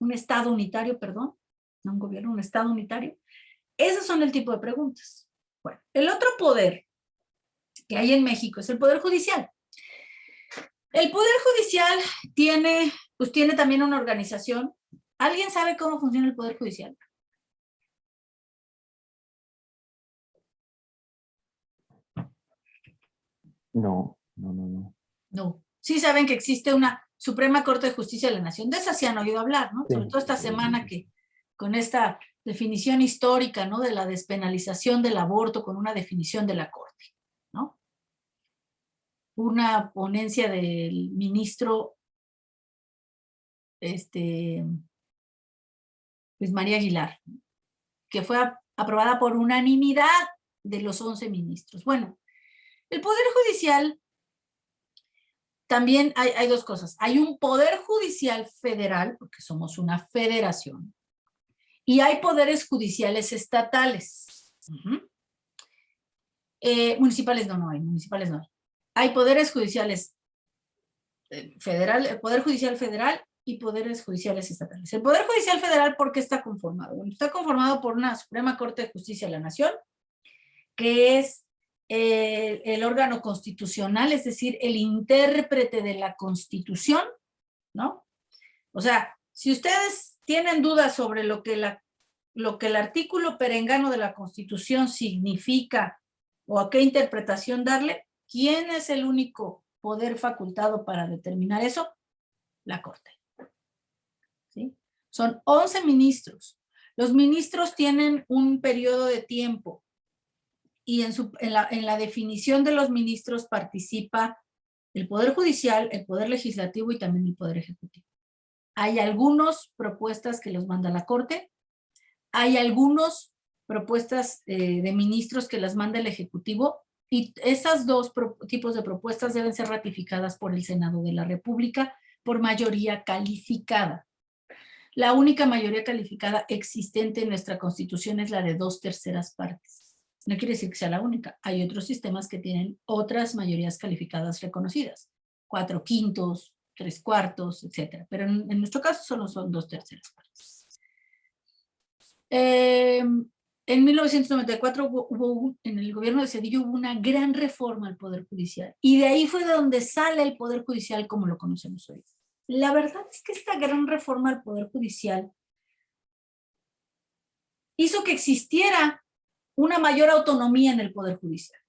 Speaker 1: un estado unitario, perdón, no un gobierno, un estado unitario. Esos son el tipo de preguntas. Bueno, el otro poder que hay en México es el Poder Judicial. El Poder Judicial tiene también una organización. ¿Alguien sabe cómo funciona el Poder Judicial?
Speaker 3: No.
Speaker 1: No. Sí saben que existe una Suprema Corte de Justicia de la Nación. De esa sí han oído hablar, ¿no?
Speaker 3: Sí.
Speaker 1: Sobre todo esta semana que con esta definición histórica, ¿no? De la despenalización del aborto con una definición de la Corte, ¿no? Una ponencia del ministro Luis María Aguilar, que fue aprobada por unanimidad de los 11 ministros. Bueno, el Poder Judicial también hay dos cosas. Hay un Poder Judicial federal, porque somos una federación, y hay poderes judiciales estatales. Municipales no hay, municipales no hay. Hay poderes judiciales federal, el Poder Judicial federal y poderes judiciales estatales. El Poder Judicial federal, ¿por qué está conformado? Bueno, está conformado por una Suprema Corte de Justicia de la Nación, que es el órgano constitucional, es decir, el intérprete de la Constitución, ¿no? O sea, si ustedes tienen dudas sobre lo que el artículo perengano de la Constitución significa o a qué interpretación darle, ¿quién es el único poder facultado para determinar eso? La Corte. ¿Sí? Son 11 ministros. Los ministros tienen un periodo de tiempo y en la definición de los ministros participa el Poder Judicial, el Poder Legislativo y también el Poder Ejecutivo. Hay algunas propuestas que los manda la Corte, hay algunas propuestas de ministros que las manda el Ejecutivo, y esas dos tipos de propuestas deben ser ratificadas por el Senado de la República por mayoría calificada. La única mayoría calificada existente en nuestra Constitución es la de 2/3 partes. No quiere decir que sea la única. Hay otros sistemas que tienen otras mayorías calificadas reconocidas. 4/5, 3/4, etc. Pero en nuestro caso solo son 2/3 partes. En 1994 en el gobierno de Zedillo hubo una gran reforma al Poder Judicial. Y de ahí fue de donde sale el Poder Judicial como lo conocemos hoy. La verdad es que esta gran reforma al Poder Judicial hizo que existiera una mayor autonomía en el Poder Judicial.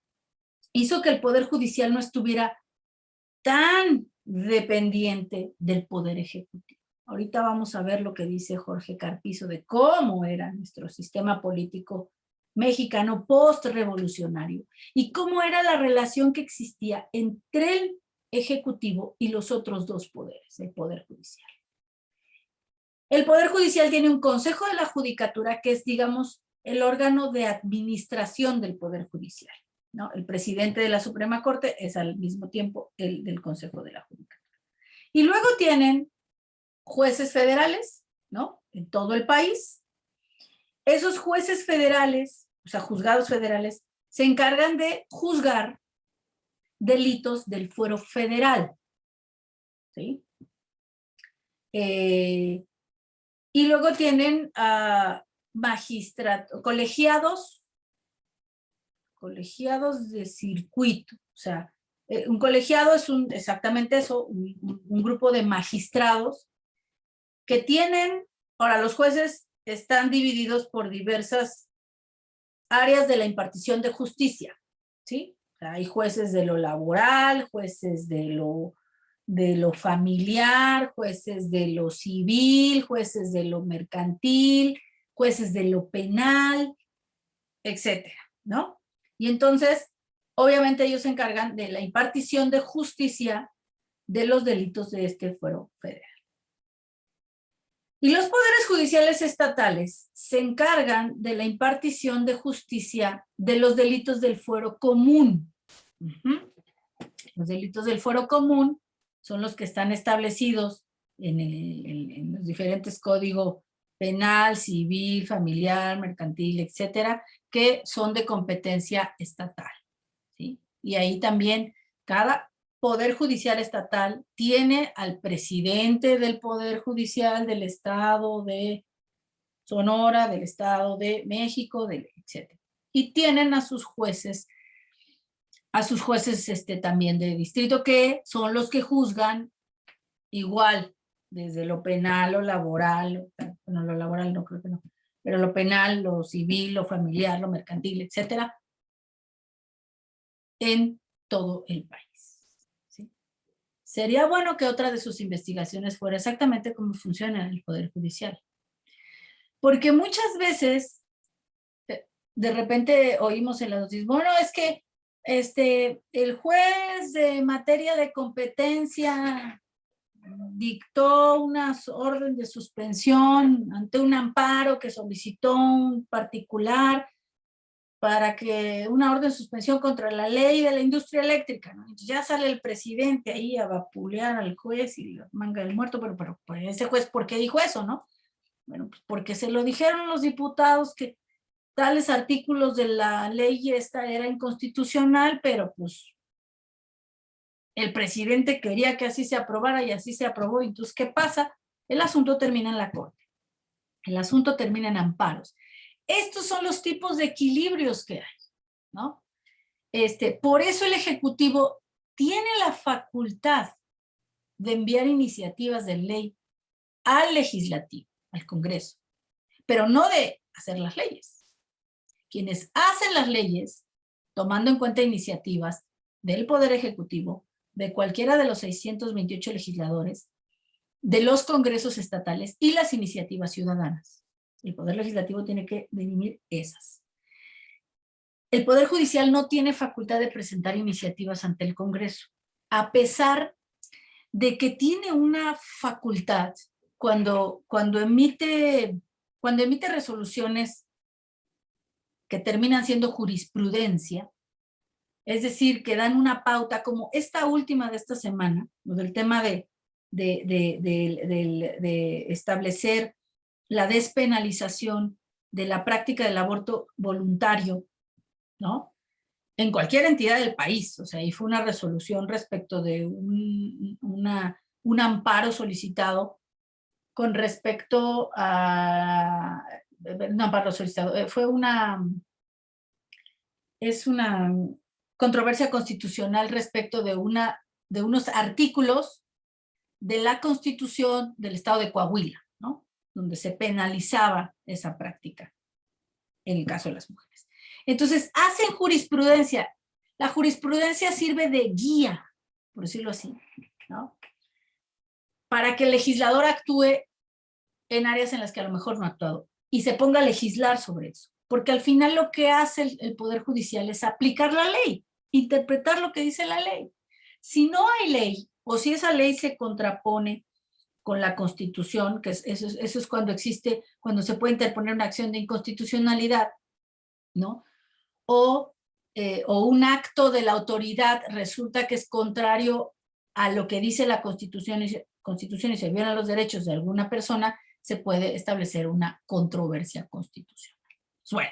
Speaker 1: Hizo que el Poder Judicial no estuviera tan dependiente del Poder Ejecutivo. Ahorita vamos a ver lo que dice Jorge Carpizo de cómo era nuestro sistema político mexicano post-revolucionario y cómo era la relación que existía entre el Ejecutivo y los otros dos poderes, el Poder Judicial. El Poder Judicial tiene un Consejo de la Judicatura que es, digamos, el órgano de administración del Poder Judicial, ¿no? El presidente de la Suprema Corte es al mismo tiempo el del Consejo de la Judicatura. Y luego tienen jueces federales, ¿no? En todo el país. Esos jueces federales, o sea, juzgados federales, se encargan de juzgar delitos del fuero federal, ¿sí? Y luego tienen colegiados de circuito, o sea, un colegiado es exactamente eso, un grupo de magistrados que tienen, ahora los jueces están divididos por diversas áreas de la impartición de justicia, ¿sí? O sea, hay jueces de lo laboral, jueces de lo familiar, jueces de lo civil, jueces de lo mercantil, jueces de lo penal, etcétera, ¿no? Y entonces, obviamente ellos se encargan de la impartición de justicia de los delitos de este fuero federal. Y los poderes judiciales estatales se encargan de la impartición de justicia de los delitos del fuero común. Los delitos del fuero común son los que están establecidos en los diferentes códigos penal, civil, familiar, mercantil, etcétera, que son de competencia estatal, ¿sí? Y ahí también cada Poder Judicial estatal tiene al presidente del Poder Judicial del Estado de Sonora, del Estado de México, etcétera. Y tienen a sus jueces también de distrito, que son los que juzgan igual, desde lo penal, lo laboral, bueno, lo laboral no creo que no, pero lo penal, lo civil, lo familiar, lo mercantil, etcétera, en todo el país. ¿Sí? sería bueno que otra de sus investigaciones fuera exactamente cómo funciona el Poder Judicial. Porque muchas veces, de repente oímos en las noticias, bueno, es que el juez de materia de competencia dictó una orden de suspensión ante un amparo que solicitó un particular para que una orden de suspensión contra la ley de la industria eléctrica, ¿no? Entonces ya sale el presidente ahí a vapulear al juez y la manga del muerto, pero pues, ese juez, ¿por qué dijo eso, no? Bueno, pues porque se lo dijeron los diputados que tales artículos de la ley esta era inconstitucional, pero pues el presidente quería que así se aprobara y así se aprobó. Entonces, ¿qué pasa? El asunto termina en la corte. El asunto termina en amparos. Estos son los tipos de equilibrios que hay, ¿no? Por eso el Ejecutivo tiene la facultad de enviar iniciativas de ley al Legislativo, al Congreso, pero no de hacer las leyes. Quienes hacen las leyes, tomando en cuenta iniciativas del Poder Ejecutivo, de cualquiera de los 628 legisladores, de los congresos estatales y las iniciativas ciudadanas. El Poder Legislativo tiene que dirimir esas. El Poder Judicial no tiene facultad de presentar iniciativas ante el Congreso, a pesar de que tiene una facultad cuando emite resoluciones que terminan siendo jurisprudencia, es decir, que dan una pauta como esta última de esta semana, del tema de establecer la despenalización de la práctica del aborto voluntario, ¿no? En cualquier entidad del país, o sea, ahí fue una resolución respecto de un amparo solicitado con respecto a, no, amparo solicitado, es una controversia constitucional respecto de unos artículos de la Constitución del Estado de Coahuila, ¿no? Donde se penalizaba esa práctica en el caso de las mujeres. Entonces, hacen jurisprudencia. La jurisprudencia sirve de guía, por decirlo así, ¿no? Para que el legislador actúe en áreas en las que a lo mejor no ha actuado y se ponga a legislar sobre eso. Porque al final lo que hace el Poder Judicial es aplicar la ley, interpretar lo que dice la ley. Si no hay ley, o si esa ley se contrapone con la Constitución, que eso es cuando se puede interponer una acción de inconstitucionalidad, ¿no? O un acto de la autoridad resulta que es contrario a lo que dice la Constitución y se violan los derechos de alguna persona, se puede establecer una controversia constitucional. Bueno,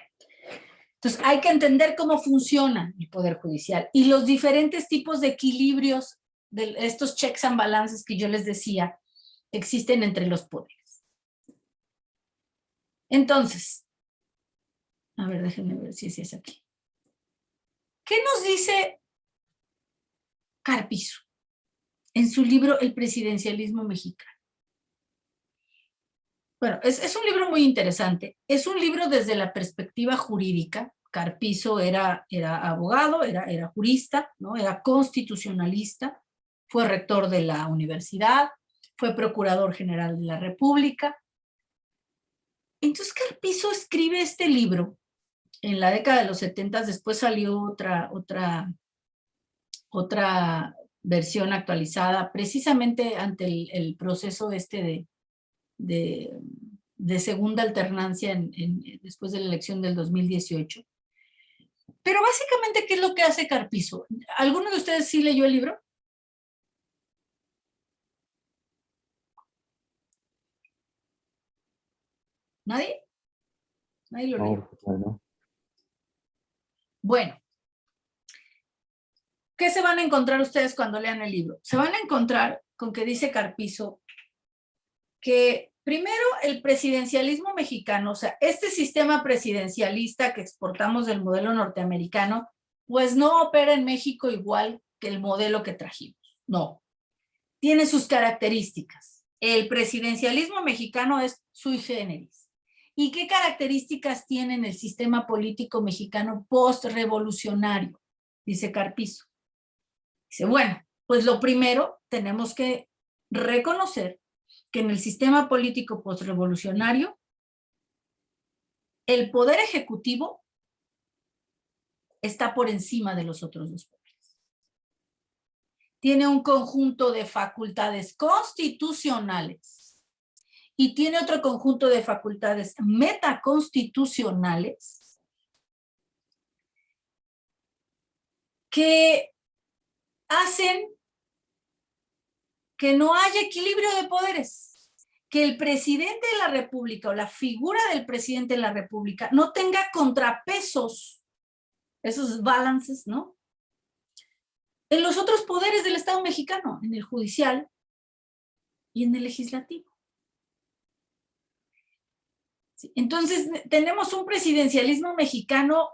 Speaker 1: entonces hay que entender cómo funciona el Poder Judicial y los diferentes tipos de equilibrios de estos checks and balances que yo les decía existen entre los poderes. Entonces, a ver, déjenme ver si es aquí. ¿Qué nos dice Carpizo en su libro El presidencialismo mexicano? Bueno, es un libro muy interesante. Es un libro desde la perspectiva jurídica. Carpizo era abogado, era jurista, ¿no? Era constitucionalista, fue rector de la universidad, fue procurador general de la República. Entonces Carpizo escribe este libro en la década de los 70, después salió otra versión actualizada, precisamente ante el proceso de segunda alternancia después de la elección del 2018. Pero básicamente, ¿qué es lo que hace Carpizo? ¿Alguno de ustedes sí leyó el libro? ¿Nadie? Nadie lo leyó.
Speaker 3: No.
Speaker 1: Bueno, ¿qué se van a encontrar ustedes cuando lean el libro? Se van a encontrar con que dice Carpizo que primero el presidencialismo mexicano, o sea, este sistema presidencialista que exportamos del modelo norteamericano, pues no opera en México igual que el modelo que trajimos, no. Tiene sus características. El presidencialismo mexicano es sui generis. ¿Y qué características tiene el sistema político mexicano post-revolucionario? Dice Carpizo. Dice, bueno, Pues lo primero, tenemos que reconocer que en el sistema político postrevolucionario, el poder ejecutivo está por encima de los otros dos poderes. Tiene un conjunto de facultades constitucionales y tiene otro conjunto de facultades metaconstitucionales que hacen que no haya equilibrio de poderes, que el presidente de la República o la figura del presidente de la República no tenga contrapesos, esos balances, ¿no? En los otros poderes del Estado mexicano, en el judicial y en el legislativo. ¿Sí? Entonces, tenemos un presidencialismo mexicano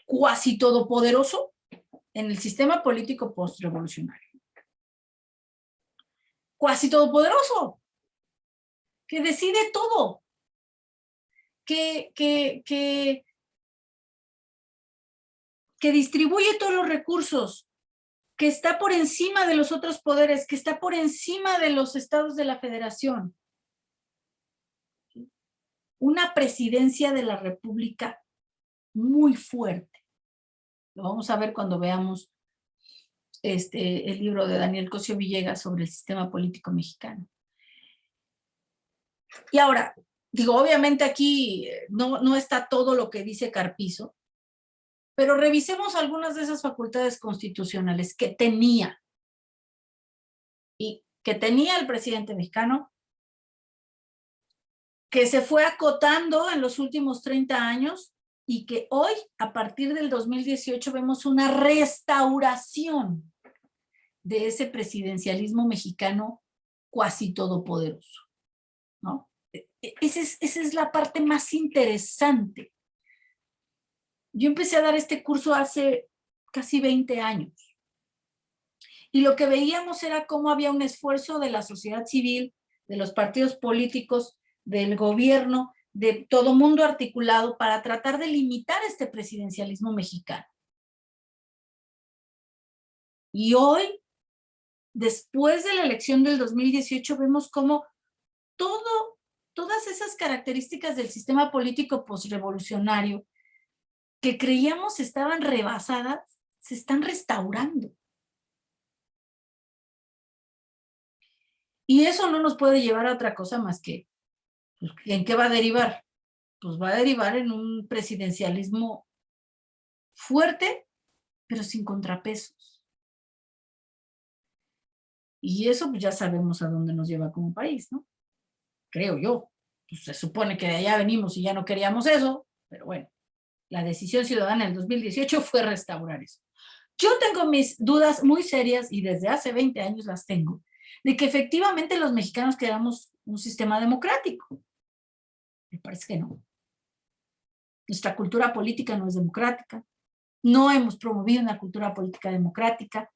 Speaker 1: cuasi todopoderoso en el sistema político postrevolucionario. Cuasi todopoderoso, que decide todo, que distribuye todos los recursos, que está por encima de los otros poderes, que está por encima de los estados de la federación. Una presidencia de la República muy fuerte. Lo vamos a ver cuando veamos el libro de Daniel Cosío Villegas sobre el sistema político mexicano. Y ahora, digo, obviamente aquí no está todo lo que dice Carpizo, pero revisemos algunas de esas facultades constitucionales que tenía el presidente mexicano, que se fue acotando en los últimos 30 años y que hoy, a partir del 2018, vemos una restauración de ese presidencialismo mexicano cuasi todopoderoso, ¿no? Esa es la parte más interesante. Yo empecé a dar este curso hace casi 20 años. Y lo que veíamos era cómo había un esfuerzo de la sociedad civil, de los partidos políticos, del gobierno, de todo mundo articulado para tratar de limitar este presidencialismo mexicano. Y hoy, después de la elección del 2018, vemos cómo todas esas características del sistema político postrevolucionario que creíamos estaban rebasadas, se están restaurando. Y eso no nos puede llevar a otra cosa más que, pues, ¿en qué va a derivar? Pues va a derivar en un presidencialismo fuerte, pero sin contrapesos. Y eso pues ya sabemos a dónde nos lleva como país, ¿no? Creo yo. Pues se supone que de allá venimos y ya no queríamos eso, pero bueno, la decisión ciudadana en el 2018 fue restaurar eso. Yo tengo mis dudas muy serias, y desde hace 20 años las tengo, de que efectivamente los mexicanos queramos un sistema democrático. Me parece que no. Nuestra cultura política no es democrática. No hemos promovido una cultura política democrática.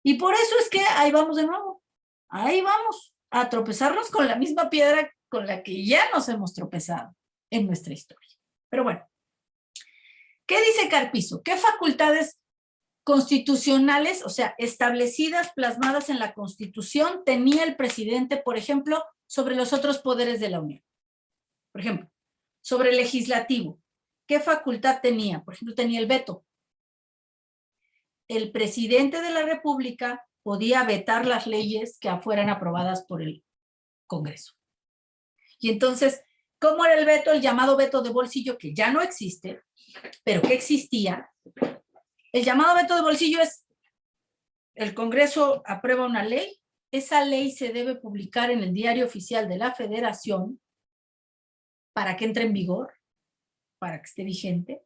Speaker 1: Y por eso es que ahí vamos de nuevo. Ahí vamos a tropezarnos con la misma piedra con la que ya nos hemos tropezado en nuestra historia. Pero bueno, ¿qué dice Carpizo? ¿Qué facultades constitucionales, o sea, establecidas, plasmadas en la Constitución, tenía el presidente, por ejemplo, sobre los otros poderes de la Unión? Por ejemplo, sobre el legislativo, ¿qué facultad tenía? Por ejemplo, tenía el veto. El presidente de la República podía vetar las leyes que fueran aprobadas por el Congreso. Y entonces, ¿cómo era el veto? El llamado veto de bolsillo, que ya no existe, pero que existía. El llamado veto de bolsillo es: el Congreso aprueba una ley, esa ley se debe publicar en el Diario Oficial de la Federación para que entre en vigor, para que esté vigente.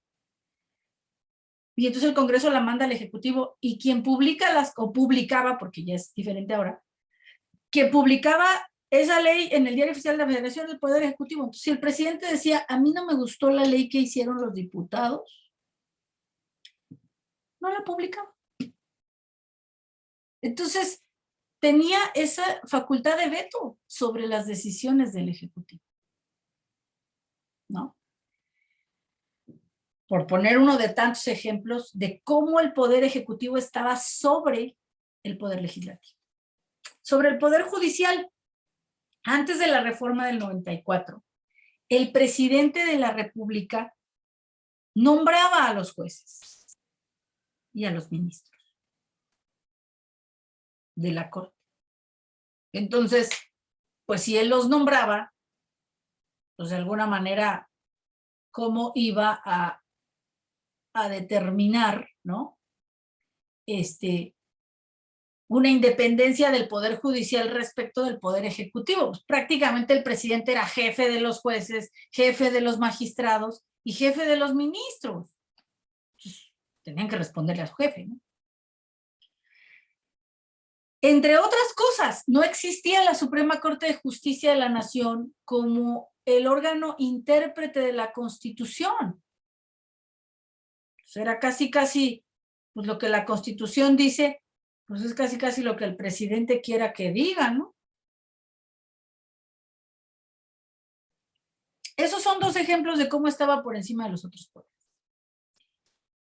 Speaker 1: Y entonces el Congreso la manda al Ejecutivo, y quien publica o publicaba, porque ya es diferente ahora, quien publicaba esa ley en el Diario Oficial de la Federación del Poder Ejecutivo. Entonces, si el presidente decía, a mí no me gustó la ley que hicieron los diputados, no la publicaba. Entonces, tenía esa facultad de veto sobre las decisiones del Ejecutivo, ¿no? por poner uno de tantos ejemplos, de cómo el poder ejecutivo estaba sobre el poder legislativo. Sobre el poder judicial, antes de la reforma del 94, el presidente de la República nombraba a los jueces y a los ministros de la Corte. Entonces, pues si él los nombraba, pues de alguna manera, ¿cómo iba a determinar, ¿no? Una independencia del Poder Judicial respecto del Poder Ejecutivo. Pues prácticamente el presidente era jefe de los jueces, jefe de los magistrados y jefe de los ministros. Entonces, tenían que responderle a su jefe, ¿no? Entre otras cosas, no existía la Suprema Corte de Justicia de la Nación como el órgano intérprete de la Constitución. Pues era casi, pues lo que la Constitución dice, pues es casi lo que el presidente quiera que diga, ¿no? Esos son dos ejemplos de cómo estaba por encima de los otros poderes.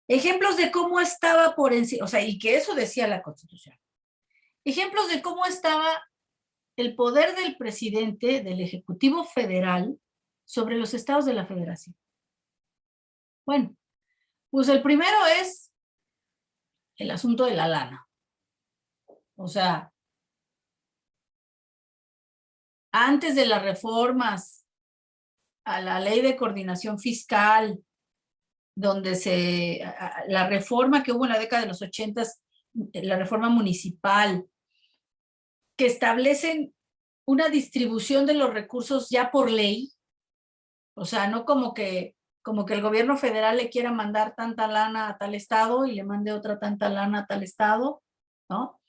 Speaker 1: Ejemplos de cómo estaba por encima, o sea, y que eso decía la Constitución. Ejemplos de cómo estaba el poder del presidente, del Ejecutivo Federal, sobre los estados de la Federación. Bueno, pues el primero es el asunto de la lana. O sea, antes de las reformas a la ley de coordinación fiscal, donde la reforma que hubo en la década de los 80, la reforma municipal, que establecen una distribución de los recursos ya por ley, o sea, no como que el gobierno federal le quiera mandar tanta lana a tal estado y le mande otra tanta lana a tal estado, ¿no?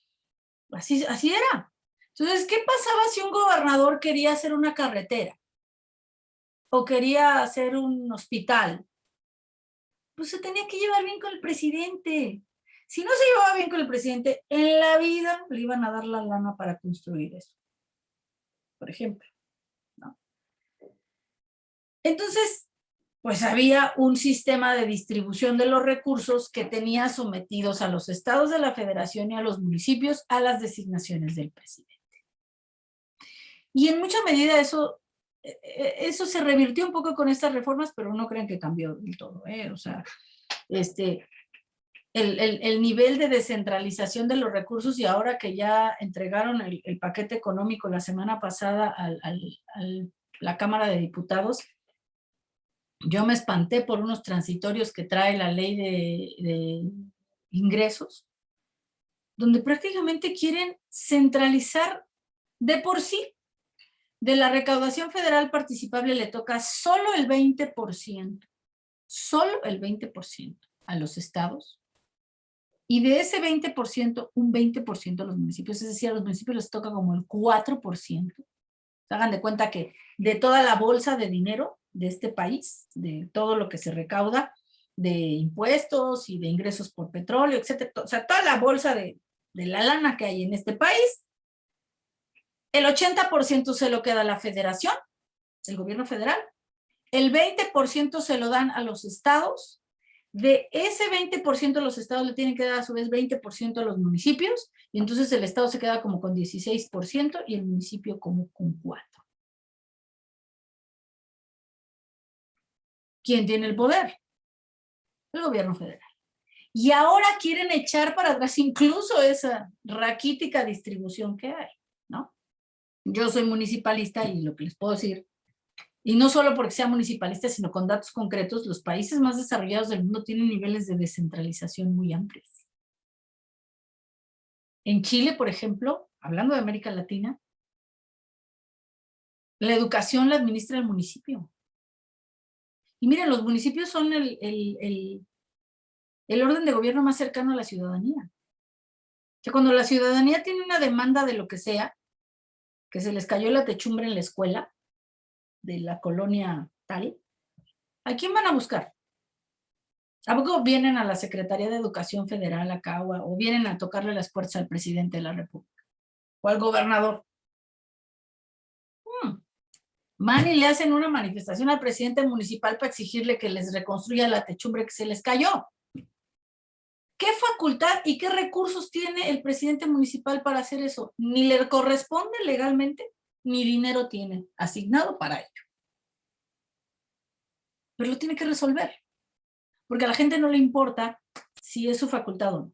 Speaker 1: Así era. Entonces, ¿qué pasaba si un gobernador quería hacer una carretera o quería hacer un hospital? Pues se tenía que llevar bien con el presidente. Si no se llevaba bien con el presidente, en la vida le iban a dar la lana para construir eso, por ejemplo, ¿no? Entonces, pues había un sistema de distribución de los recursos que tenía sometidos a los estados de la federación y a los municipios a las designaciones del presidente. Y en mucha medida eso se revirtió un poco con estas reformas, pero no crean que cambió del todo, ¿eh? O sea, el nivel de descentralización de los recursos, y ahora que ya entregaron el paquete económico la semana pasada a la Cámara de Diputados, yo me espanté por unos transitorios que trae la ley de ingresos, donde prácticamente quieren centralizar de por sí. De la recaudación federal participable le toca solo el 20%, solo el 20% a los estados, y de ese 20%, un 20% a los municipios, es decir, a los municipios les toca como el 4%. Hagan de cuenta que de toda la bolsa de dinero de este país, de todo lo que se recauda, de impuestos y de ingresos por petróleo, etcétera, o sea, toda la bolsa de la lana que hay en este país, el 80% se lo queda a la federación, el gobierno federal, el 20% se lo dan a los estados, de ese 20% los estados le tienen que dar a su vez 20% a los municipios, y entonces el estado se queda como con 16% y el municipio como con 4%. ¿Quién tiene el poder? El gobierno federal. Y ahora quieren echar para atrás incluso esa raquítica distribución que hay, ¿no? Yo soy municipalista y lo que les puedo decir, y no solo porque sea municipalista, sino con datos concretos, los países más desarrollados del mundo tienen niveles de descentralización muy amplios. En Chile, por ejemplo, hablando de América Latina, la educación la administra el municipio. Y miren, los municipios son el orden de gobierno más cercano a la ciudadanía. O sea, cuando la ciudadanía tiene una demanda de lo que sea, que se les cayó la techumbre en la escuela de la colonia tal, ¿a quién van a buscar? ¿A poco vienen a la Secretaría de Educación Federal acá o vienen a tocarle las puertas al presidente de la República o al gobernador? van y le hacen una manifestación al presidente municipal para exigirle que les reconstruya la techumbre que se les cayó. ¿Qué facultad y qué recursos tiene el presidente municipal para hacer eso? Ni le corresponde legalmente, ni dinero tiene asignado para ello. Pero lo tiene que resolver, porque a la gente no le importa si es su facultad o no.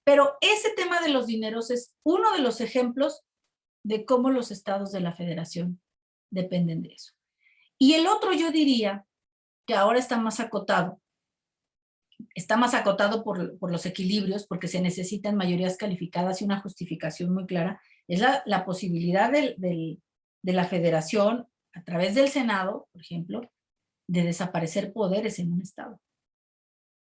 Speaker 1: Pero ese tema de los dineros es uno de los ejemplos de cómo los estados de la federación dependen de eso. Y el otro yo diría que ahora está más acotado por los equilibrios, porque se necesitan mayorías calificadas y una justificación muy clara, es la posibilidad de la federación, a través del Senado, por ejemplo, de desaparecer poderes en un estado.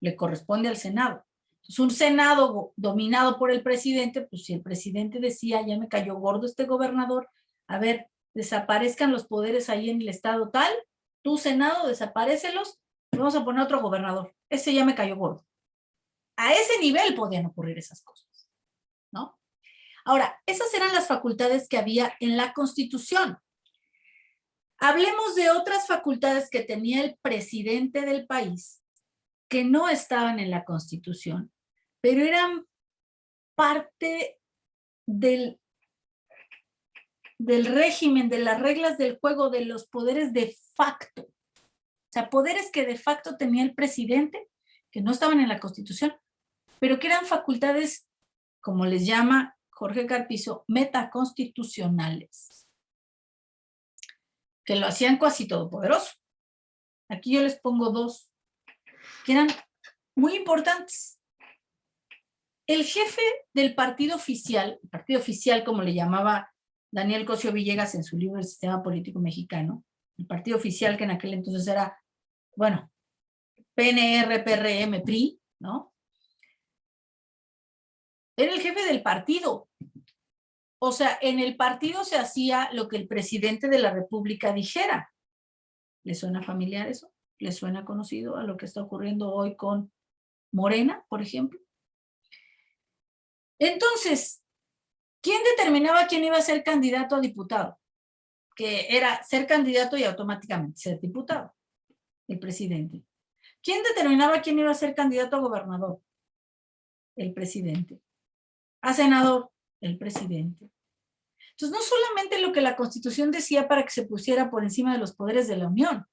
Speaker 1: Le corresponde al Senado. Entonces, un Senado dominado por el presidente, pues si el presidente decía, ya me cayó gordo este gobernador, a ver, desaparezcan los poderes ahí en el estado tal, tu Senado, desaparécelos, vamos a poner otro gobernador. Ese ya me cayó gordo. A ese nivel podían ocurrir esas cosas, ¿no? Ahora, esas eran las facultades que había en la Constitución. Hablemos de otras facultades que tenía el presidente del país, que no estaban en la Constitución, pero eran parte del régimen, de las reglas del juego, de los poderes de facto. O sea, poderes que de facto tenía el presidente, que no estaban en la Constitución, pero que eran facultades, como les llama Jorge Carpizo, metaconstitucionales, que lo hacían casi todopoderoso. Aquí yo les pongo dos, que eran muy importantes. El jefe del partido oficial como le llamaba Daniel Cosío Villegas en su libro El Sistema Político Mexicano, el partido oficial que en aquel entonces era, bueno, PNR, PRM, PRI, ¿no? Era el jefe del partido. O sea, en el partido se hacía lo que el presidente de la República dijera. ¿Le suena familiar eso? ¿Le suena conocido a lo que está ocurriendo hoy con Morena, por ejemplo? Entonces, ¿quién determinaba quién iba a ser candidato a diputado? Que era ser candidato y automáticamente ser diputado, el presidente. ¿Quién determinaba quién iba a ser candidato a gobernador? El presidente. A senador, el presidente. Entonces, no solamente lo que la Constitución decía para que se pusiera por encima de los poderes de la Unión,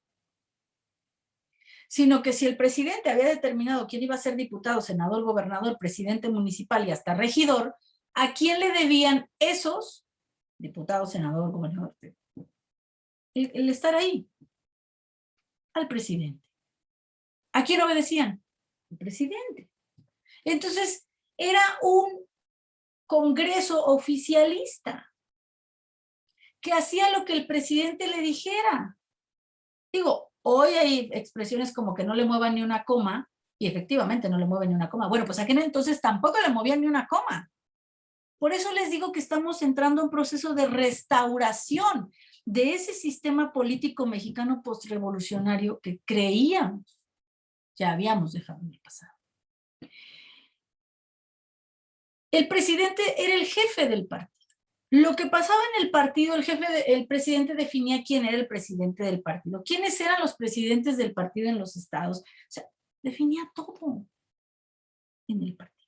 Speaker 1: sino que si el presidente había determinado quién iba a ser diputado, senador, gobernador, presidente municipal y hasta regidor, ¿a quién le debían esos diputado, senador, gobernador? El estar ahí. Al presidente. ¿A quién obedecían? Al presidente. Entonces, era un congreso oficialista que hacía lo que el presidente le dijera. Digo, hoy hay expresiones como que no le muevan ni una coma, y efectivamente no le mueven ni una coma. Bueno, pues aquel entonces tampoco le movían ni una coma. Por eso les digo que estamos entrando en un proceso de restauración de ese sistema político mexicano postrevolucionario que creíamos ya habíamos dejado en el pasado. El presidente era el jefe del partido. Lo que pasaba en el partido, el presidente definía quién era el presidente del partido, quiénes eran los presidentes del partido en los estados. O sea, definía todo en el partido.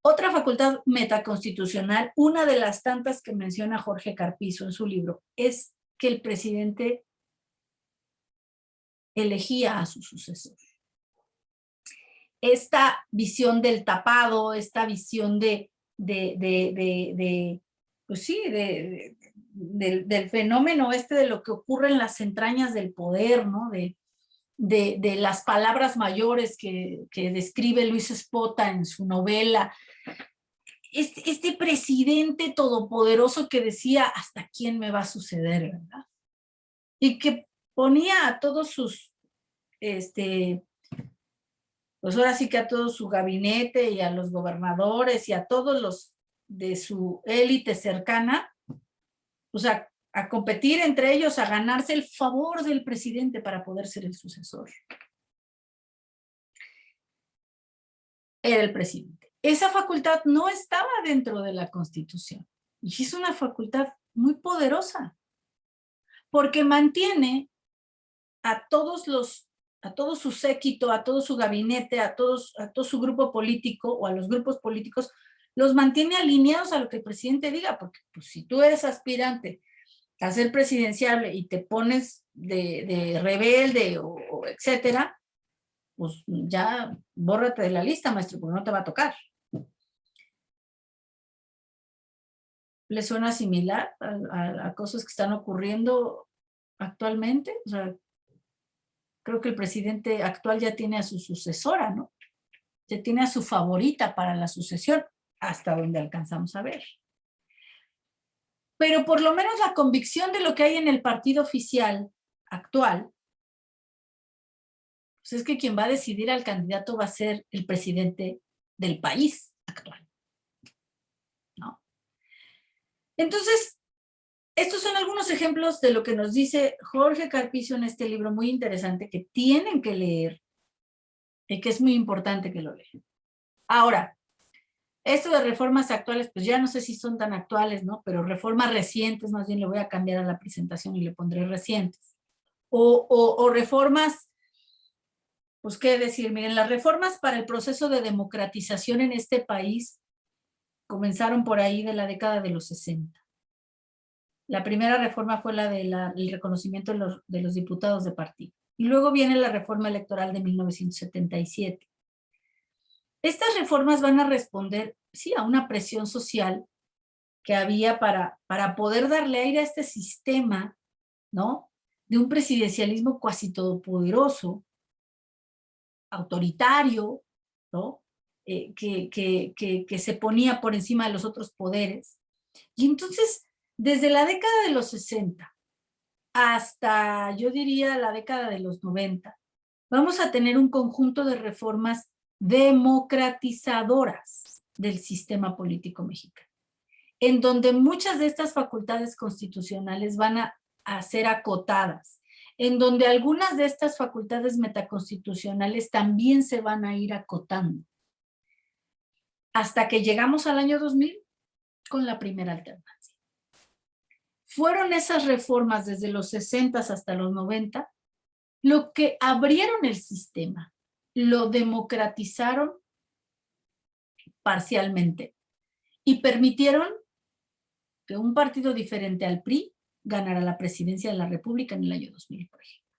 Speaker 1: Otra facultad metaconstitucional, una de las tantas que menciona Jorge Carpizo en su libro, es que el presidente elegía a su sucesor. Esta visión del tapado, esta visión pues sí, del fenómeno de lo que ocurre en las entrañas del poder, ¿no? De las palabras mayores que describe Luis Espota en su novela. Este presidente todopoderoso que decía, ¿hasta quién me va a suceder, verdad? Y que ponía a todos sus, pues ahora sí que a todo su gabinete y a los gobernadores y a todos los de su élite cercana, pues a competir entre ellos, a ganarse el favor del presidente para poder ser el sucesor. Era el presidente. Esa facultad no estaba dentro de la Constitución. Y es una facultad muy poderosa, porque mantiene a todo su séquito, a todo su gabinete, a todo su grupo político o a los grupos políticos, los mantiene alineados a lo que el presidente diga, porque pues, si tú eres aspirante a ser presidenciable y te pones de rebelde o etcétera, pues ya bórrate de la lista, maestro, porque no te va a tocar. ¿Le suena similar a cosas que están ocurriendo actualmente? O sea, creo que el presidente actual ya tiene a su sucesora, ¿no? Ya tiene a su favorita para la sucesión, hasta donde alcanzamos a ver. Pero por lo menos la convicción de lo que hay en el partido oficial actual, pues es que quien va a decidir al candidato va a ser el presidente del país actual, ¿no? Entonces, estos son algunos ejemplos de lo que nos dice Jorge Carpizo en este libro muy interesante que tienen que leer y que es muy importante que lo lean. Ahora, esto de reformas actuales, pues ya no sé si son tan actuales, ¿no? Pero reformas recientes, más bien le voy a cambiar a la presentación y le pondré recientes. O reformas, pues qué decir, miren, las reformas para el proceso de democratización en este país comenzaron por ahí de la década de los 60. La primera reforma fue la del reconocimiento de los diputados de partido. Y luego viene la reforma electoral de 1977. Estas reformas van a responder, sí, a una presión social que había para poder darle aire a este sistema, ¿no? De un presidencialismo cuasi todopoderoso, autoritario, ¿no? Que se ponía por encima de los otros poderes. Y entonces, desde la década de los 60 hasta, yo diría, la década de los 90, vamos a tener un conjunto de reformas democratizadoras del sistema político mexicano, en donde muchas de estas facultades constitucionales van a ser acotadas, en donde algunas de estas facultades metaconstitucionales también se van a ir acotando, hasta que llegamos al año 2000 con la primera alternancia. Fueron esas reformas desde los 60 hasta los 90 lo que abrieron el sistema, lo democratizaron parcialmente y permitieron que un partido diferente al PRI ganara la presidencia de la República en el año 2000, por ejemplo.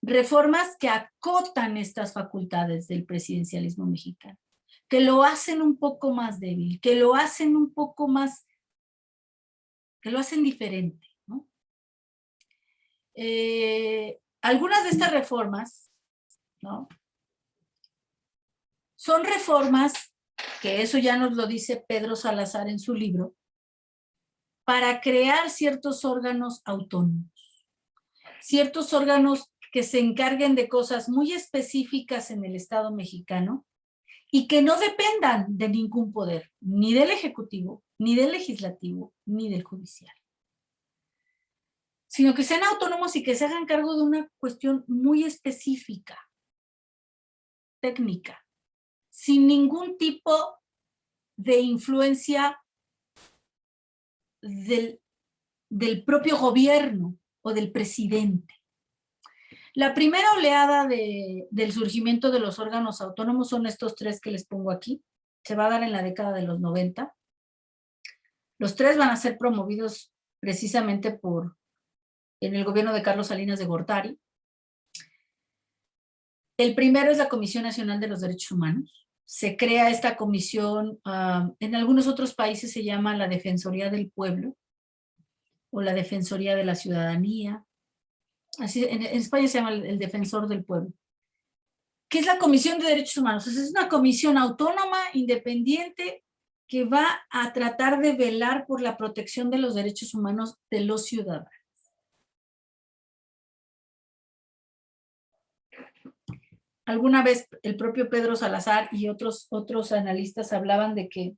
Speaker 1: Reformas que acotan estas facultades del presidencialismo mexicano, que lo hacen un poco más débil, que lo hacen un poco más, que lo hacen diferente, ¿no? Algunas de estas reformas, ¿no? Son reformas, que eso ya nos lo dice Pedro Salazar en su libro, para crear ciertos órganos autónomos, ciertos órganos que se encarguen de cosas muy específicas en el Estado mexicano y que no dependan de ningún poder, ni del Ejecutivo, ni del Legislativo, ni del Judicial, sino que sean autónomos y que se hagan cargo de una cuestión muy específica, técnica, sin ningún tipo de influencia del propio gobierno o del presidente. La primera oleada del surgimiento de los órganos autónomos son estos tres que les pongo aquí. Se va a dar en la década de los 90. Los tres van a ser promovidos precisamente en el gobierno de Carlos Salinas de Gortari. El primero es la Comisión Nacional de los Derechos Humanos. Se crea esta comisión, en algunos otros países se llama la Defensoría del Pueblo o la Defensoría de la Ciudadanía. Así, en España se llama el Defensor del Pueblo. ¿Qué es la Comisión de Derechos Humanos? Es una comisión autónoma, independiente, que va a tratar de velar por la protección de los derechos humanos de los ciudadanos. Alguna vez el propio Pedro Salazar y otros analistas hablaban de que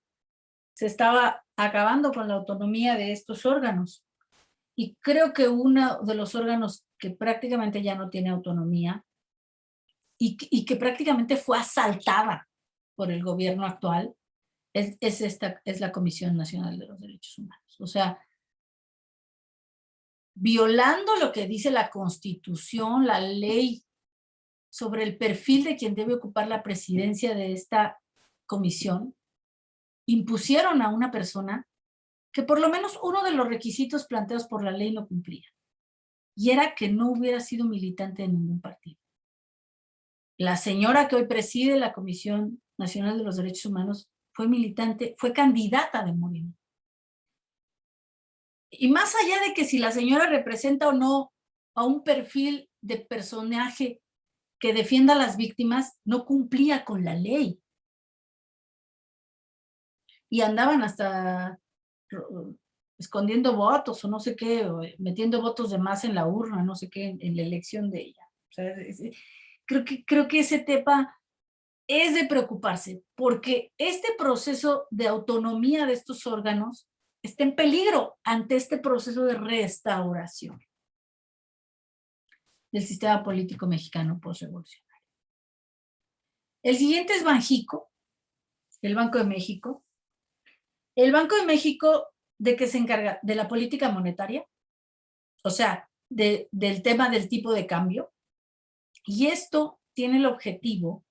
Speaker 1: se estaba acabando con la autonomía de estos órganos. Y creo que uno de los órganos que prácticamente ya no tiene autonomía y que prácticamente fue asaltada por el gobierno actual es la Comisión Nacional de los Derechos Humanos. O sea, violando lo que dice la Constitución, la ley sobre el perfil de quien debe ocupar la presidencia de esta comisión, impusieron a una persona que por lo menos uno de los requisitos planteados por la ley no cumplía, y era que no hubiera sido militante de ningún partido. La señora que hoy preside la Comisión Nacional de los Derechos Humanos fue militante, fue candidata de Morena. Y más allá de que si la señora representa o no a un perfil de personaje que defienda a las víctimas, no cumplía con la ley. Y andaban hasta escondiendo votos o no sé qué, o metiendo votos de más en la urna, no sé qué, en la elección de ella. O sea, creo que ese tema es de preocuparse, porque este proceso de autonomía de estos órganos está en peligro ante este proceso de restauración del sistema político mexicano postrevolucionario. El siguiente es Banxico, el Banco de México. El Banco de México, ¿de qué se encarga? De la política monetaria, o sea, del tema del tipo de cambio. Y esto tiene el objetivo,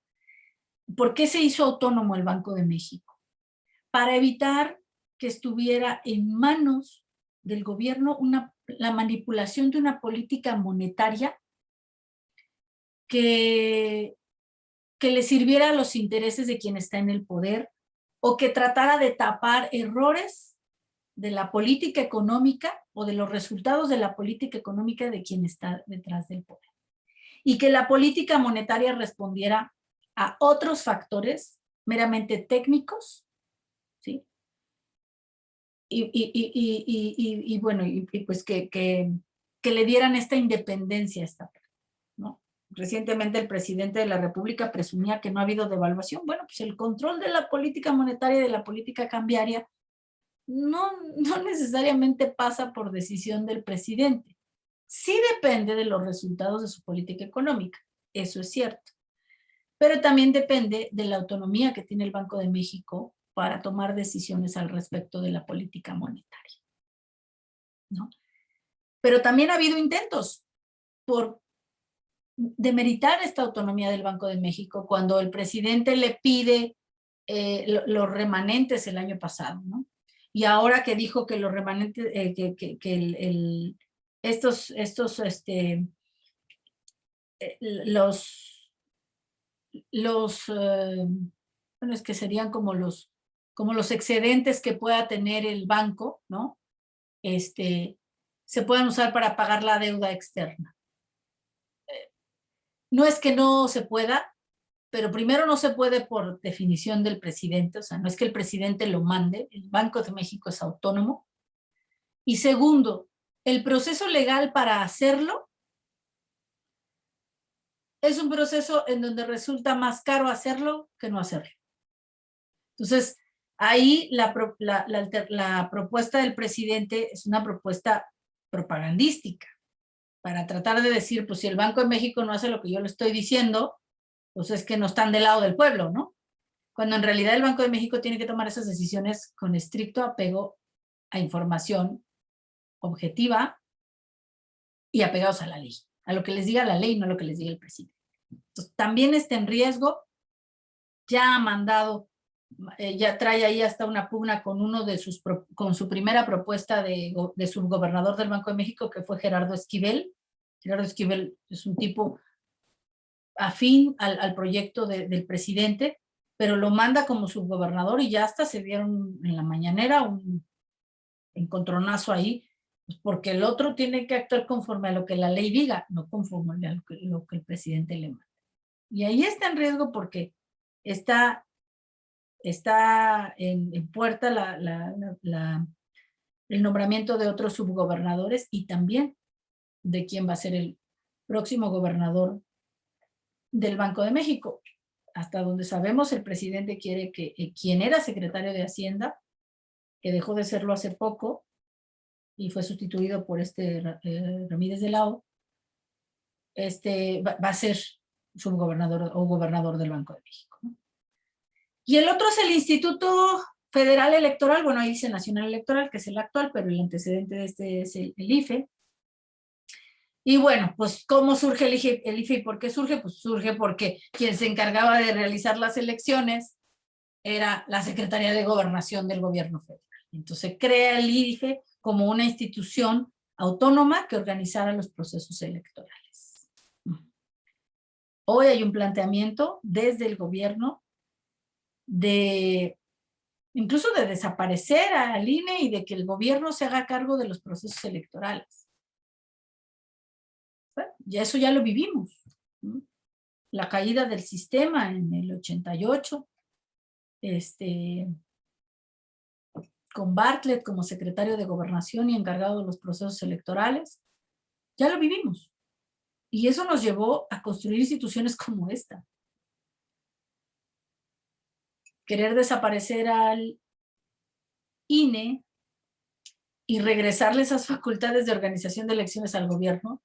Speaker 1: ¿por qué se hizo autónomo el Banco de México? Para evitar que estuviera en manos del gobierno la manipulación de una política monetaria que le sirviera a los intereses de quien está en el poder o que tratara de tapar errores de la política económica o de los resultados de la política económica de quien está detrás del poder. Y que la política monetaria respondiera a otros factores meramente técnicos, ¿sí? Y bueno, pues que le dieran esta independencia a esta parte, ¿no? Recientemente el presidente de la República presumía que no ha habido devaluación. Bueno, pues el control de la política monetaria y de la política cambiaria no necesariamente pasa por decisión del presidente. Sí depende de los resultados de su política económica, eso es cierto. Pero también depende de la autonomía que tiene el Banco de México para tomar decisiones al respecto de la política monetaria, ¿no? Pero también ha habido intentos por demeritar esta autonomía del Banco de México cuando el presidente le pide los remanentes el año pasado, ¿no? Y ahora que dijo que los remanentes, bueno, es que serían como los excedentes que pueda tener el banco, ¿no? Se puedan usar para pagar la deuda externa. No es que no se pueda, pero primero no se puede por definición del presidente, o sea, no es que el presidente lo mande, el Banco de México es autónomo. Y segundo, el proceso legal para hacerlo es un proceso en donde resulta más caro hacerlo que no hacerlo. Entonces, ahí la propuesta del presidente es una propuesta propagandística, para tratar de decir, pues si el Banco de México no hace lo que yo le estoy diciendo, pues es que no están del lado del pueblo, ¿no? Cuando en realidad el Banco de México tiene que tomar esas decisiones con estricto apego a información objetiva y apegados a la ley, a lo que les diga la ley, no a lo que les diga el presidente. Entonces, también está en riesgo, ya ha mandado, ya trae ahí hasta una pugna con con su primera propuesta de subgobernador del Banco de México, que fue Gerardo Esquivel. Gerardo Esquivel es un tipo afín al proyecto del presidente, pero lo manda como subgobernador y ya hasta se dieron en la mañanera un encontronazo ahí, pues porque el otro tiene que actuar conforme a lo que la ley diga, no conforme a lo que el presidente le manda. Y ahí está en riesgo porque está en puerta el nombramiento de otros subgobernadores y también de quién va a ser el próximo gobernador del Banco de México. Hasta donde sabemos, el presidente quiere que quien era secretario de Hacienda, que dejó de serlo hace poco y fue sustituido por Ramírez de la O, va a ser subgobernador o gobernador del Banco de México, ¿no? Y el otro es el Instituto federal electoral, bueno, ahí dice nacional electoral, que es el actual, pero el antecedente de este es el IFE. Y bueno, pues ¿cómo surge el IFE y por qué surge? Pues surge porque quien se encargaba de realizar las elecciones era la Secretaría de Gobernación del gobierno federal. Entonces crea el IFE como una institución autónoma que organizara los procesos electorales. Hoy hay un planteamiento desde el gobierno de incluso de desaparecer al INE y de que el gobierno se haga cargo de los procesos electorales. Bueno, ya eso ya lo vivimos. La caída del sistema en el 88, con Bartlett como secretario de Gobernación y encargado de los procesos electorales, ya lo vivimos. Y eso nos llevó a construir instituciones como esta. Querer desaparecer al INE y regresarle esas facultades de organización de elecciones al gobierno,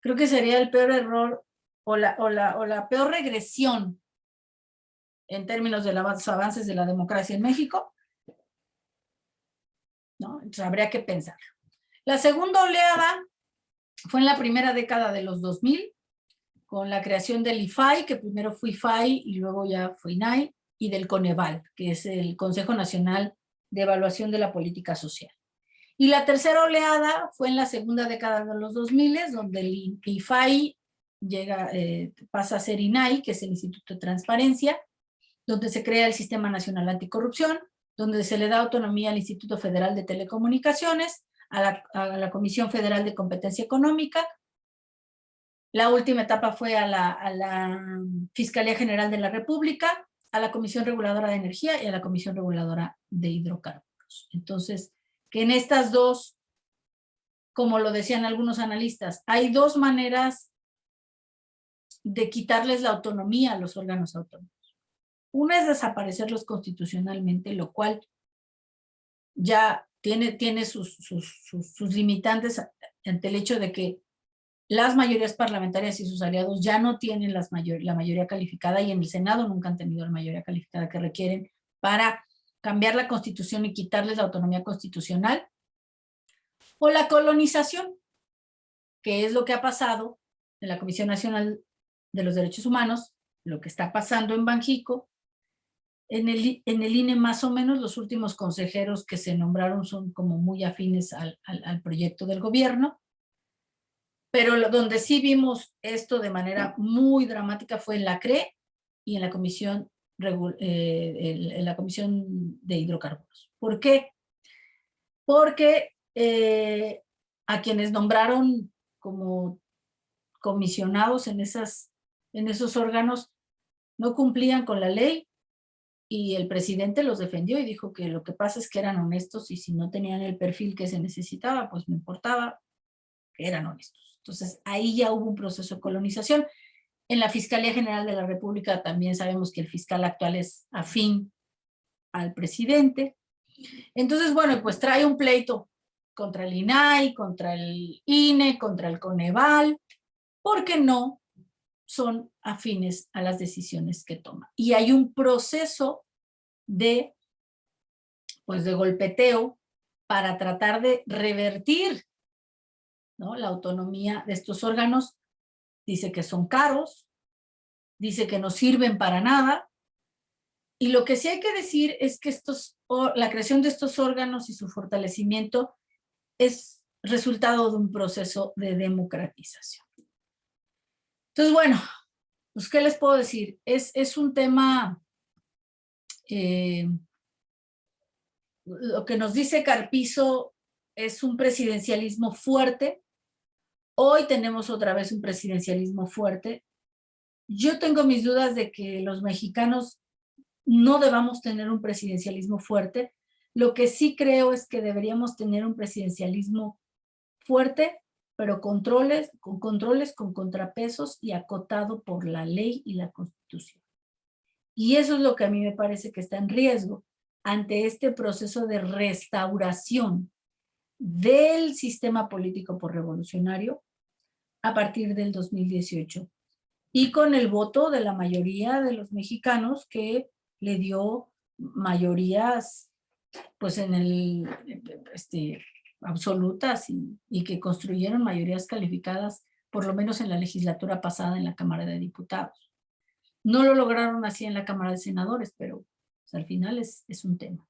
Speaker 1: creo que sería el peor error o la peor regresión en términos de los avances de la democracia en México, ¿no? Entonces habría que pensar. La segunda oleada fue en la primera década de los 2000, con la creación del IFAI, que primero fue IFAI y luego ya fue INAI, y del CONEVAL, que es el Consejo Nacional de Evaluación de la Política Social. Y la tercera oleada fue en la segunda década de los 2000, donde el IFAI pasa a ser INAI, que es el Instituto de Transparencia, donde se crea el Sistema Nacional Anticorrupción, donde se le da autonomía al Instituto Federal de Telecomunicaciones, a la Comisión Federal de Competencia Económica. La última etapa fue a la Fiscalía General de la República, a la Comisión Reguladora de Energía y a la Comisión Reguladora de Hidrocarburos. Entonces, que en estas dos, como lo decían algunos analistas, hay dos maneras de quitarles la autonomía a los órganos autónomos. Una es desaparecerlos constitucionalmente, lo cual ya tiene sus limitantes ante el hecho de que las mayorías parlamentarias y sus aliados ya no tienen la mayoría calificada, y en el Senado nunca han tenido la mayoría calificada que requieren para cambiar la Constitución y quitarles la autonomía constitucional. O la colonización, que es lo que ha pasado en la Comisión Nacional de los Derechos Humanos, lo que está pasando en Banjico. En el INE más o menos los últimos consejeros que se nombraron son como muy afines al proyecto del gobierno, pero donde sí vimos esto de manera muy dramática fue en la CRE y en la Comisión de Hidrocarburos. ¿Por qué? Porque a quienes nombraron como comisionados en esos órganos no cumplían con la ley, y el presidente los defendió y dijo que lo que pasa es que eran honestos, y si no tenían el perfil que se necesitaba, pues no importaba, que eran honestos. Entonces ahí ya hubo un proceso de colonización. En la Fiscalía General de la República también sabemos que el fiscal actual es afín al presidente. Entonces, bueno, pues trae un pleito contra el INAI, contra el INE, contra el CONEVAL, porque no son afines a las decisiones que toma. Y hay un proceso de golpeteo para tratar de revertir, ¿no?, la autonomía de estos órganos. Dice que son caros, dice que no sirven para nada, y lo que sí hay que decir es que la creación de estos órganos y su fortalecimiento es resultado de un proceso de democratización. Entonces, bueno, pues, ¿qué les puedo decir? Es un tema, lo que nos dice Carpizo es un presidencialismo fuerte. Hoy tenemos otra vez un presidencialismo fuerte. Yo tengo mis dudas de que los mexicanos no debamos tener un presidencialismo fuerte. Lo que sí creo es que deberíamos tener un presidencialismo fuerte, pero con controles, con contrapesos y acotado por la ley y la Constitución. Y eso es lo que a mí me parece que está en riesgo ante este proceso de restauración del sistema político por revolucionario a partir del 2018, y con el voto de la mayoría de los mexicanos, que le dio mayorías pues en el, absolutas y que construyeron mayorías calificadas, por lo menos en la legislatura pasada en la Cámara de Diputados. No lo lograron así en la Cámara de Senadores, pero pues, al final es un tema.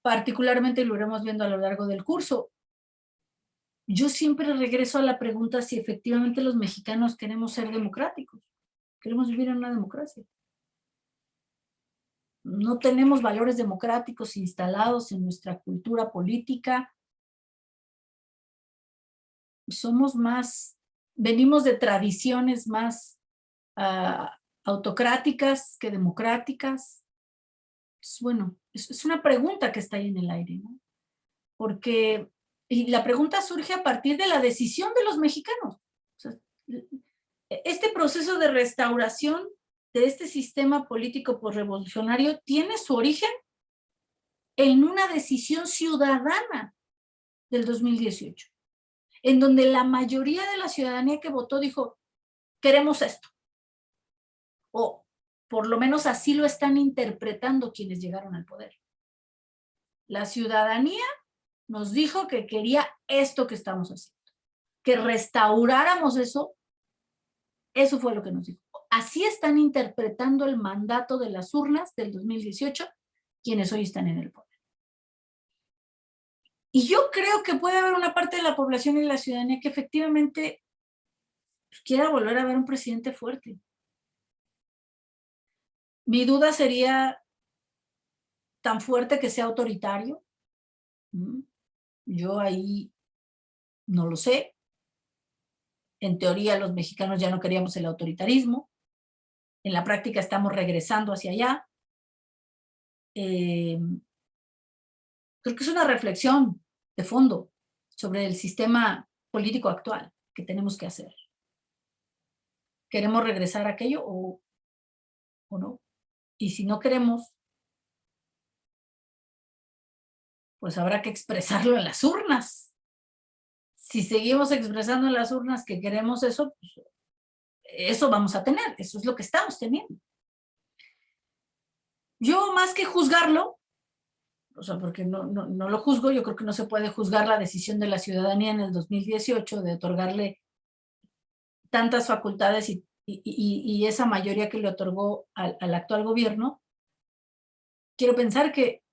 Speaker 1: Particularmente lo iremos viendo a lo largo del curso. Yo siempre regreso a la pregunta si efectivamente los mexicanos queremos ser democráticos, queremos vivir en una democracia. No tenemos valores democráticos instalados en nuestra cultura política. Somos más, venimos de tradiciones más autocráticas que democráticas. Bueno, es una pregunta que está ahí en el aire, ¿no? Porque, y la pregunta surge a partir de la decisión de los mexicanos. O sea, este proceso de restauración de este sistema político posrevolucionario tiene su origen en una decisión ciudadana del 2018, en donde la mayoría de la ciudadanía que votó dijo, queremos esto. O por lo menos así lo están interpretando quienes llegaron al poder. La ciudadanía nos dijo que quería esto que estamos haciendo, que restauráramos eso. Eso fue lo que nos dijo. Así están interpretando el mandato de las urnas del 2018 quienes hoy están en el poder. Y yo creo que puede haber una parte de la población y de la ciudadanía que efectivamente quiera volver a ver un presidente fuerte. Mi duda sería tan fuerte que sea autoritario. Yo ahí no lo sé. En teoría los mexicanos ya no queríamos el autoritarismo. En la práctica estamos regresando hacia allá. Creo que es una reflexión de fondo sobre el sistema político actual que tenemos que hacer. ¿Queremos regresar a aquello o no? Y si no queremos, pues habrá que expresarlo en las urnas. Si seguimos expresando en las urnas que queremos eso, pues eso vamos a tener, eso es lo que estamos teniendo. Yo más que juzgarlo, o sea, porque no lo juzgo, yo creo que no se puede juzgar la decisión de la ciudadanía en el 2018 de otorgarle tantas facultades y esa mayoría que le otorgó al actual gobierno. Quiero pensar que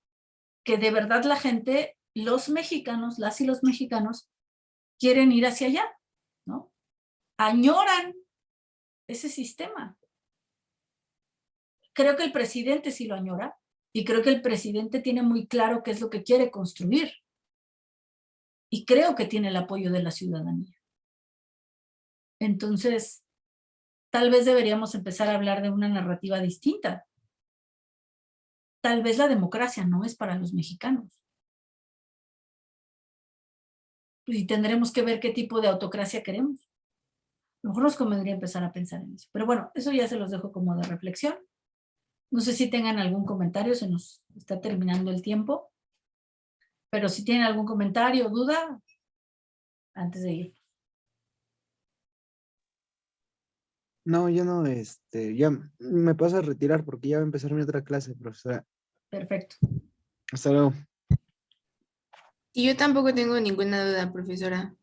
Speaker 1: de verdad la gente, los mexicanos, las y los mexicanos, quieren ir hacia allá, ¿no? Añoran ese sistema. Creo que el presidente sí lo añora y creo que el presidente tiene muy claro qué es lo que quiere construir. Y creo que tiene el apoyo de la ciudadanía. Entonces, tal vez deberíamos empezar a hablar de una narrativa distinta. Tal vez la democracia no es para los mexicanos. Y tendremos que ver qué tipo de autocracia queremos. A lo mejor nos convendría empezar a pensar en eso. Pero bueno, eso ya se los dejo como de reflexión. No sé si tengan algún comentario, se nos está terminando el tiempo. Pero si tienen algún comentario o duda, antes de ir.
Speaker 3: No, yo no, ya me paso a retirar porque ya va a empezar mi otra clase, profesora.
Speaker 1: Perfecto.
Speaker 3: Hasta luego.
Speaker 4: Y yo tampoco tengo ninguna duda, profesora.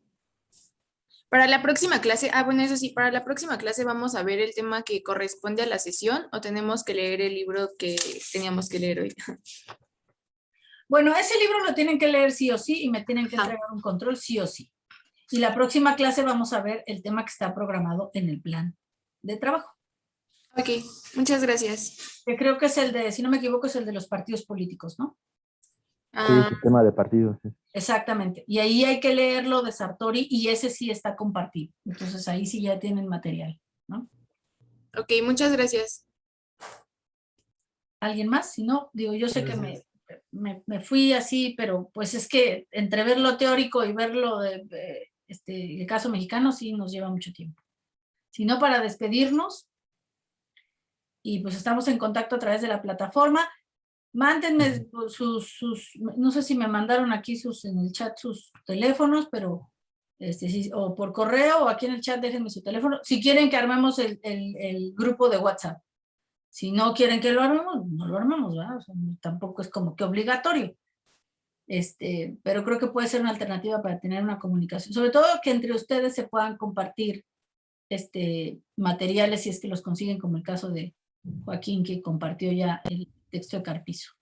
Speaker 4: Para la próxima clase, bueno, eso sí, para la próxima clase vamos a ver el tema que corresponde a la sesión o tenemos que leer el libro que teníamos que leer hoy.
Speaker 1: Bueno, ese libro lo tienen que leer sí o sí y me tienen que entregar un control sí o sí. Y la próxima clase vamos a ver el tema que está programado en el plan de trabajo.
Speaker 4: Ok, muchas gracias.
Speaker 1: Que creo que es el de, si no me equivoco, es el de los partidos políticos, ¿no?
Speaker 5: Sí, sistema de partidos. Sí.
Speaker 1: Exactamente. Y ahí hay que leerlo de Sartori y ese sí está compartido. Entonces ahí sí ya tienen material, ¿no?
Speaker 4: Ok, muchas gracias.
Speaker 1: ¿Alguien más? Si no, digo, yo sé que me fui así, pero pues es que entre ver lo teórico y verlo el caso mexicano sí nos lleva mucho tiempo. Si no, para despedirnos, y pues estamos en contacto a través de la plataforma. Mándenme no sé si me mandaron aquí en el chat sus teléfonos, pero o por correo o aquí en el chat déjenme su teléfono. Si quieren que armemos el grupo de WhatsApp. Si no quieren que lo armemos, no lo armamos, ¿verdad? O sea, tampoco es como que obligatorio. Pero creo que puede ser una alternativa para tener una comunicación, sobre todo que entre ustedes se puedan compartir materiales si es que los consiguen, como el caso de Joaquín, que compartió ya el texto de Carpizo.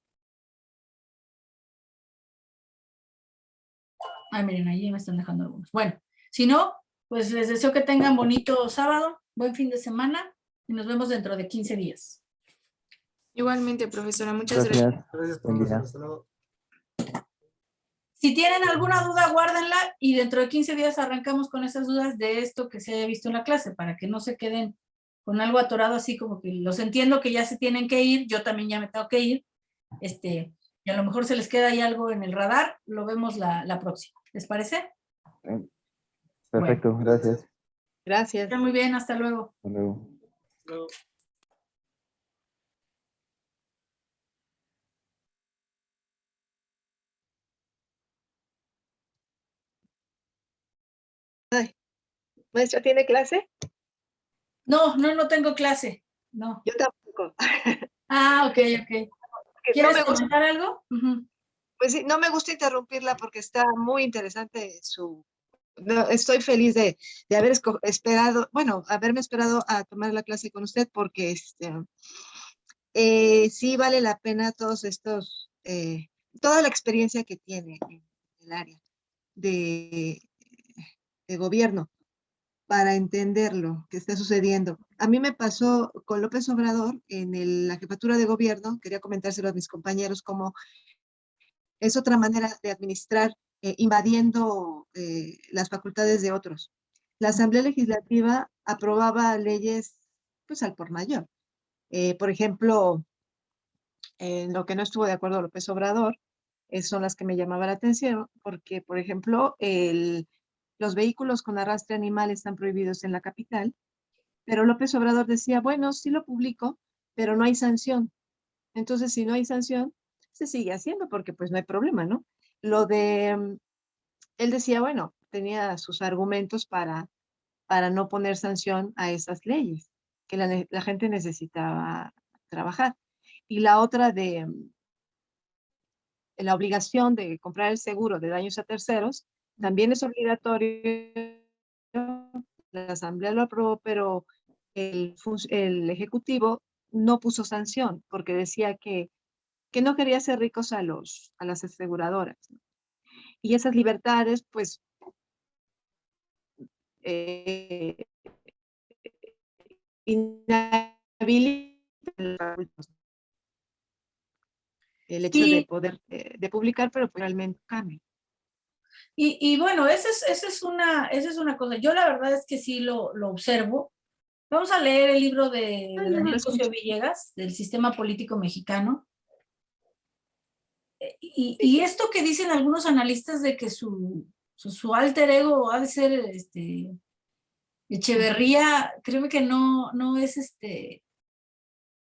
Speaker 1: Ay, miren, ahí me están dejando algunos. Bueno, si no, pues les deseo que tengan bonito sábado, buen fin de semana y nos vemos dentro de 15 días.
Speaker 4: Igualmente, profesora, muchas gracias.
Speaker 5: Gracias.
Speaker 3: Gracias,
Speaker 5: Buen día.
Speaker 3: profesor. Hasta luego.
Speaker 1: Si tienen alguna duda, guárdenla y dentro de 15 días arrancamos con esas dudas de esto que se haya visto en la clase, para que no se queden con algo atorado así como que los entiendo que ya se tienen que ir, yo también ya me tengo que ir, y a lo mejor se les queda ahí algo en el radar, lo vemos la próxima. ¿Les parece?
Speaker 5: Perfecto, gracias.
Speaker 2: Gracias.
Speaker 1: Está muy bien, hasta luego.
Speaker 5: Hasta luego.
Speaker 3: Luego.
Speaker 2: ¿Maestra tiene clase?
Speaker 1: No tengo clase, no.
Speaker 2: Yo tampoco.
Speaker 1: Ah, ok.
Speaker 2: Que
Speaker 1: ¿Quieres
Speaker 2: no me gusta,
Speaker 1: comentar algo? Ujú.
Speaker 2: pues sí, no me gusta interrumpirla porque está muy interesante su... no, estoy feliz de haber esperado, bueno, haberme esperado a tomar la clase con usted porque sí vale la pena todos estos, toda la experiencia que tiene en el área de, de gobierno para entender lo que está sucediendo. A mí me pasó con López Obrador en la jefatura de gobierno, quería comentárselo a mis compañeros, como es otra manera de administrar invadiendo las facultades de otros. La Asamblea Legislativa aprobaba leyes pues al por mayor. Por ejemplo, en lo que no estuvo de acuerdo López Obrador, son las que me llamaban la atención, porque, por ejemplo, los vehículos con arrastre animal están prohibidos en la capital, pero López Obrador decía, bueno, sí lo publico, pero no hay sanción. Entonces, si no hay sanción, se sigue haciendo porque pues no hay problema, ¿no? Él decía, bueno, tenía sus argumentos para no poner sanción a esas leyes, que la gente necesitaba trabajar. Y la otra de la obligación de comprar el seguro de daños a terceros, también es obligatorio. La Asamblea lo aprobó, pero el Ejecutivo no puso sanción porque decía que no quería hacer ricos a las aseguradoras, ¿no? Y esas libertades, pues, inhabilitan el hecho de
Speaker 1: Sí,
Speaker 2: poder, de publicar, pero pues realmente cambia.
Speaker 1: y bueno, esa es una cosa. Yo la verdad es que sí lo observo. Vamos a leer el libro de
Speaker 2: Ah, no, no lo
Speaker 1: Daniel Cosío
Speaker 2: escucho.
Speaker 1: Villegas, del sistema político mexicano. Y esto que dicen algunos analistas de que su alter ego ha de ser Echeverría, créeme que no es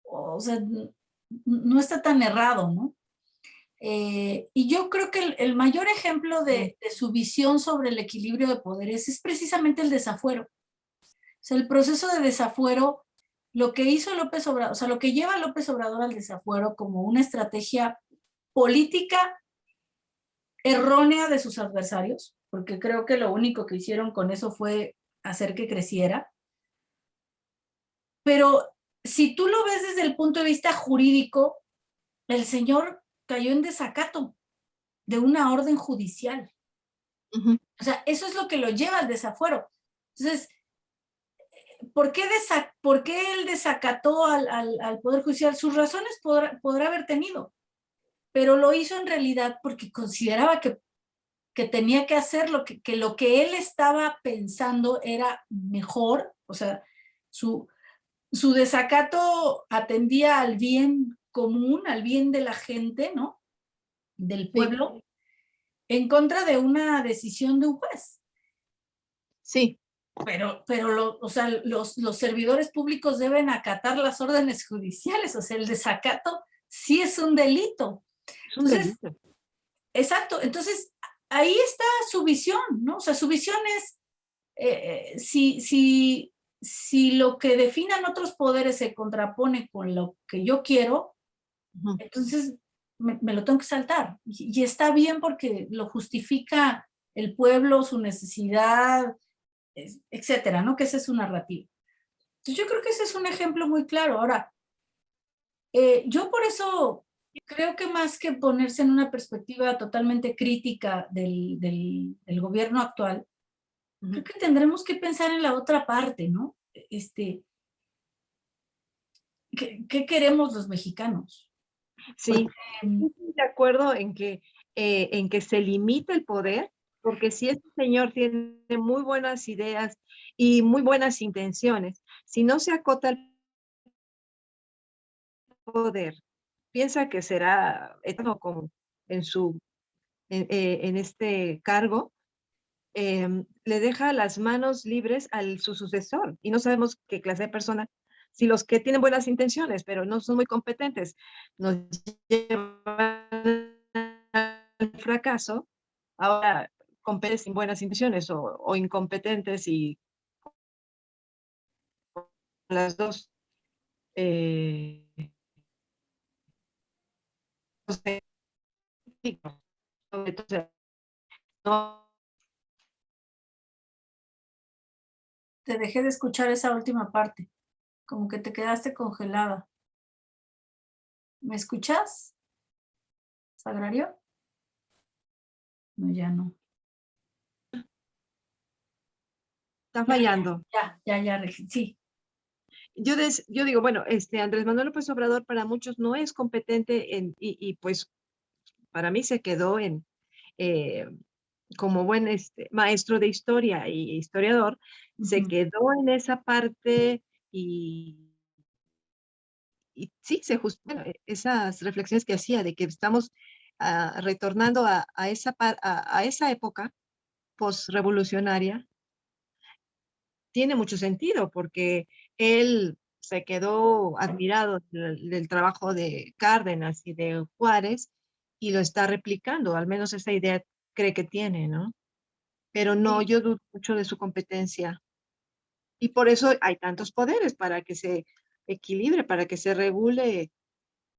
Speaker 1: o sea, no está tan errado, ¿no? Y yo creo que el mayor ejemplo de su visión sobre el equilibrio de poderes es precisamente el desafuero. O sea, el proceso de desafuero, lo que hizo López Obrador, o sea, lo que lleva a López Obrador al desafuero como una estrategia política errónea de sus adversarios, porque creo que lo único que hicieron con eso fue hacer que creciera. Pero si tú lo ves desde el punto de vista jurídico, el señor cayó en desacato de una orden judicial. O sea, eso es lo que lo lleva al desafuero. Entonces, ¿por qué él desacató al Poder Judicial? Sus razones podrá haber tenido, pero lo hizo en realidad porque consideraba que tenía que hacer que lo que él estaba pensando era mejor, o sea, su desacato atendía al bien común, al bien de la gente, ¿no? Del pueblo, en contra de una decisión de un juez.
Speaker 2: Sí.
Speaker 1: Pero o sea, los servidores públicos deben acatar las órdenes judiciales, o sea, el desacato sí es un delito.
Speaker 2: Es un delito.
Speaker 1: Exacto, entonces ahí está su visión, ¿no? O sea, su visión es, si si lo que definan otros poderes se contrapone con lo que yo quiero,
Speaker 2: Ujú.
Speaker 1: entonces me lo tengo que saltar. Y está bien porque lo justifica el pueblo, su necesidad, etcétera, ¿no? Que esa es su narrativa. Entonces yo creo que ese es un ejemplo muy claro. Ahora, yo por eso creo que más que ponerse en una perspectiva totalmente crítica del gobierno actual, creo que tendremos que pensar en la otra parte, ¿no? ¿Qué queremos los mexicanos?
Speaker 2: Sí,
Speaker 1: Em,
Speaker 2: estoy de acuerdo en que se limite el poder, porque si este señor tiene muy buenas ideas y muy buenas intenciones, si no se acota el poder, piensa que será eterno como en en este cargo, le deja las manos libres a su sucesor y no sabemos qué clase de persona, si los que tienen buenas intenciones, pero no son muy competentes, nos llevan al fracaso, ahora competentes sin buenas intenciones o incompetentes y las dos, eh, no sé, entonces, no,
Speaker 1: Te dejé de escuchar esa última parte, como que te quedaste congelada. ¿Me escuchas, Sagrario? No, ya no.
Speaker 2: está fallando.
Speaker 1: Sí.
Speaker 2: Yo digo, bueno, Andrés Manuel López Obrador para muchos no es competente y pues para mí se quedó eh, como buen maestro de historia y historiador, se
Speaker 1: Ujú.
Speaker 2: quedó en esa parte y sí, bueno, esas reflexiones que hacía de que estamos retornando a esa época postrevolucionaria, tiene mucho sentido porque él se quedó admirado del trabajo de Cárdenas y de Juárez y lo está replicando, al menos esa idea cree que tiene, ¿no? Pero no,
Speaker 1: Sí.
Speaker 2: yo dudo mucho de su competencia y por eso hay tantos poderes para que se equilibre, para que se regule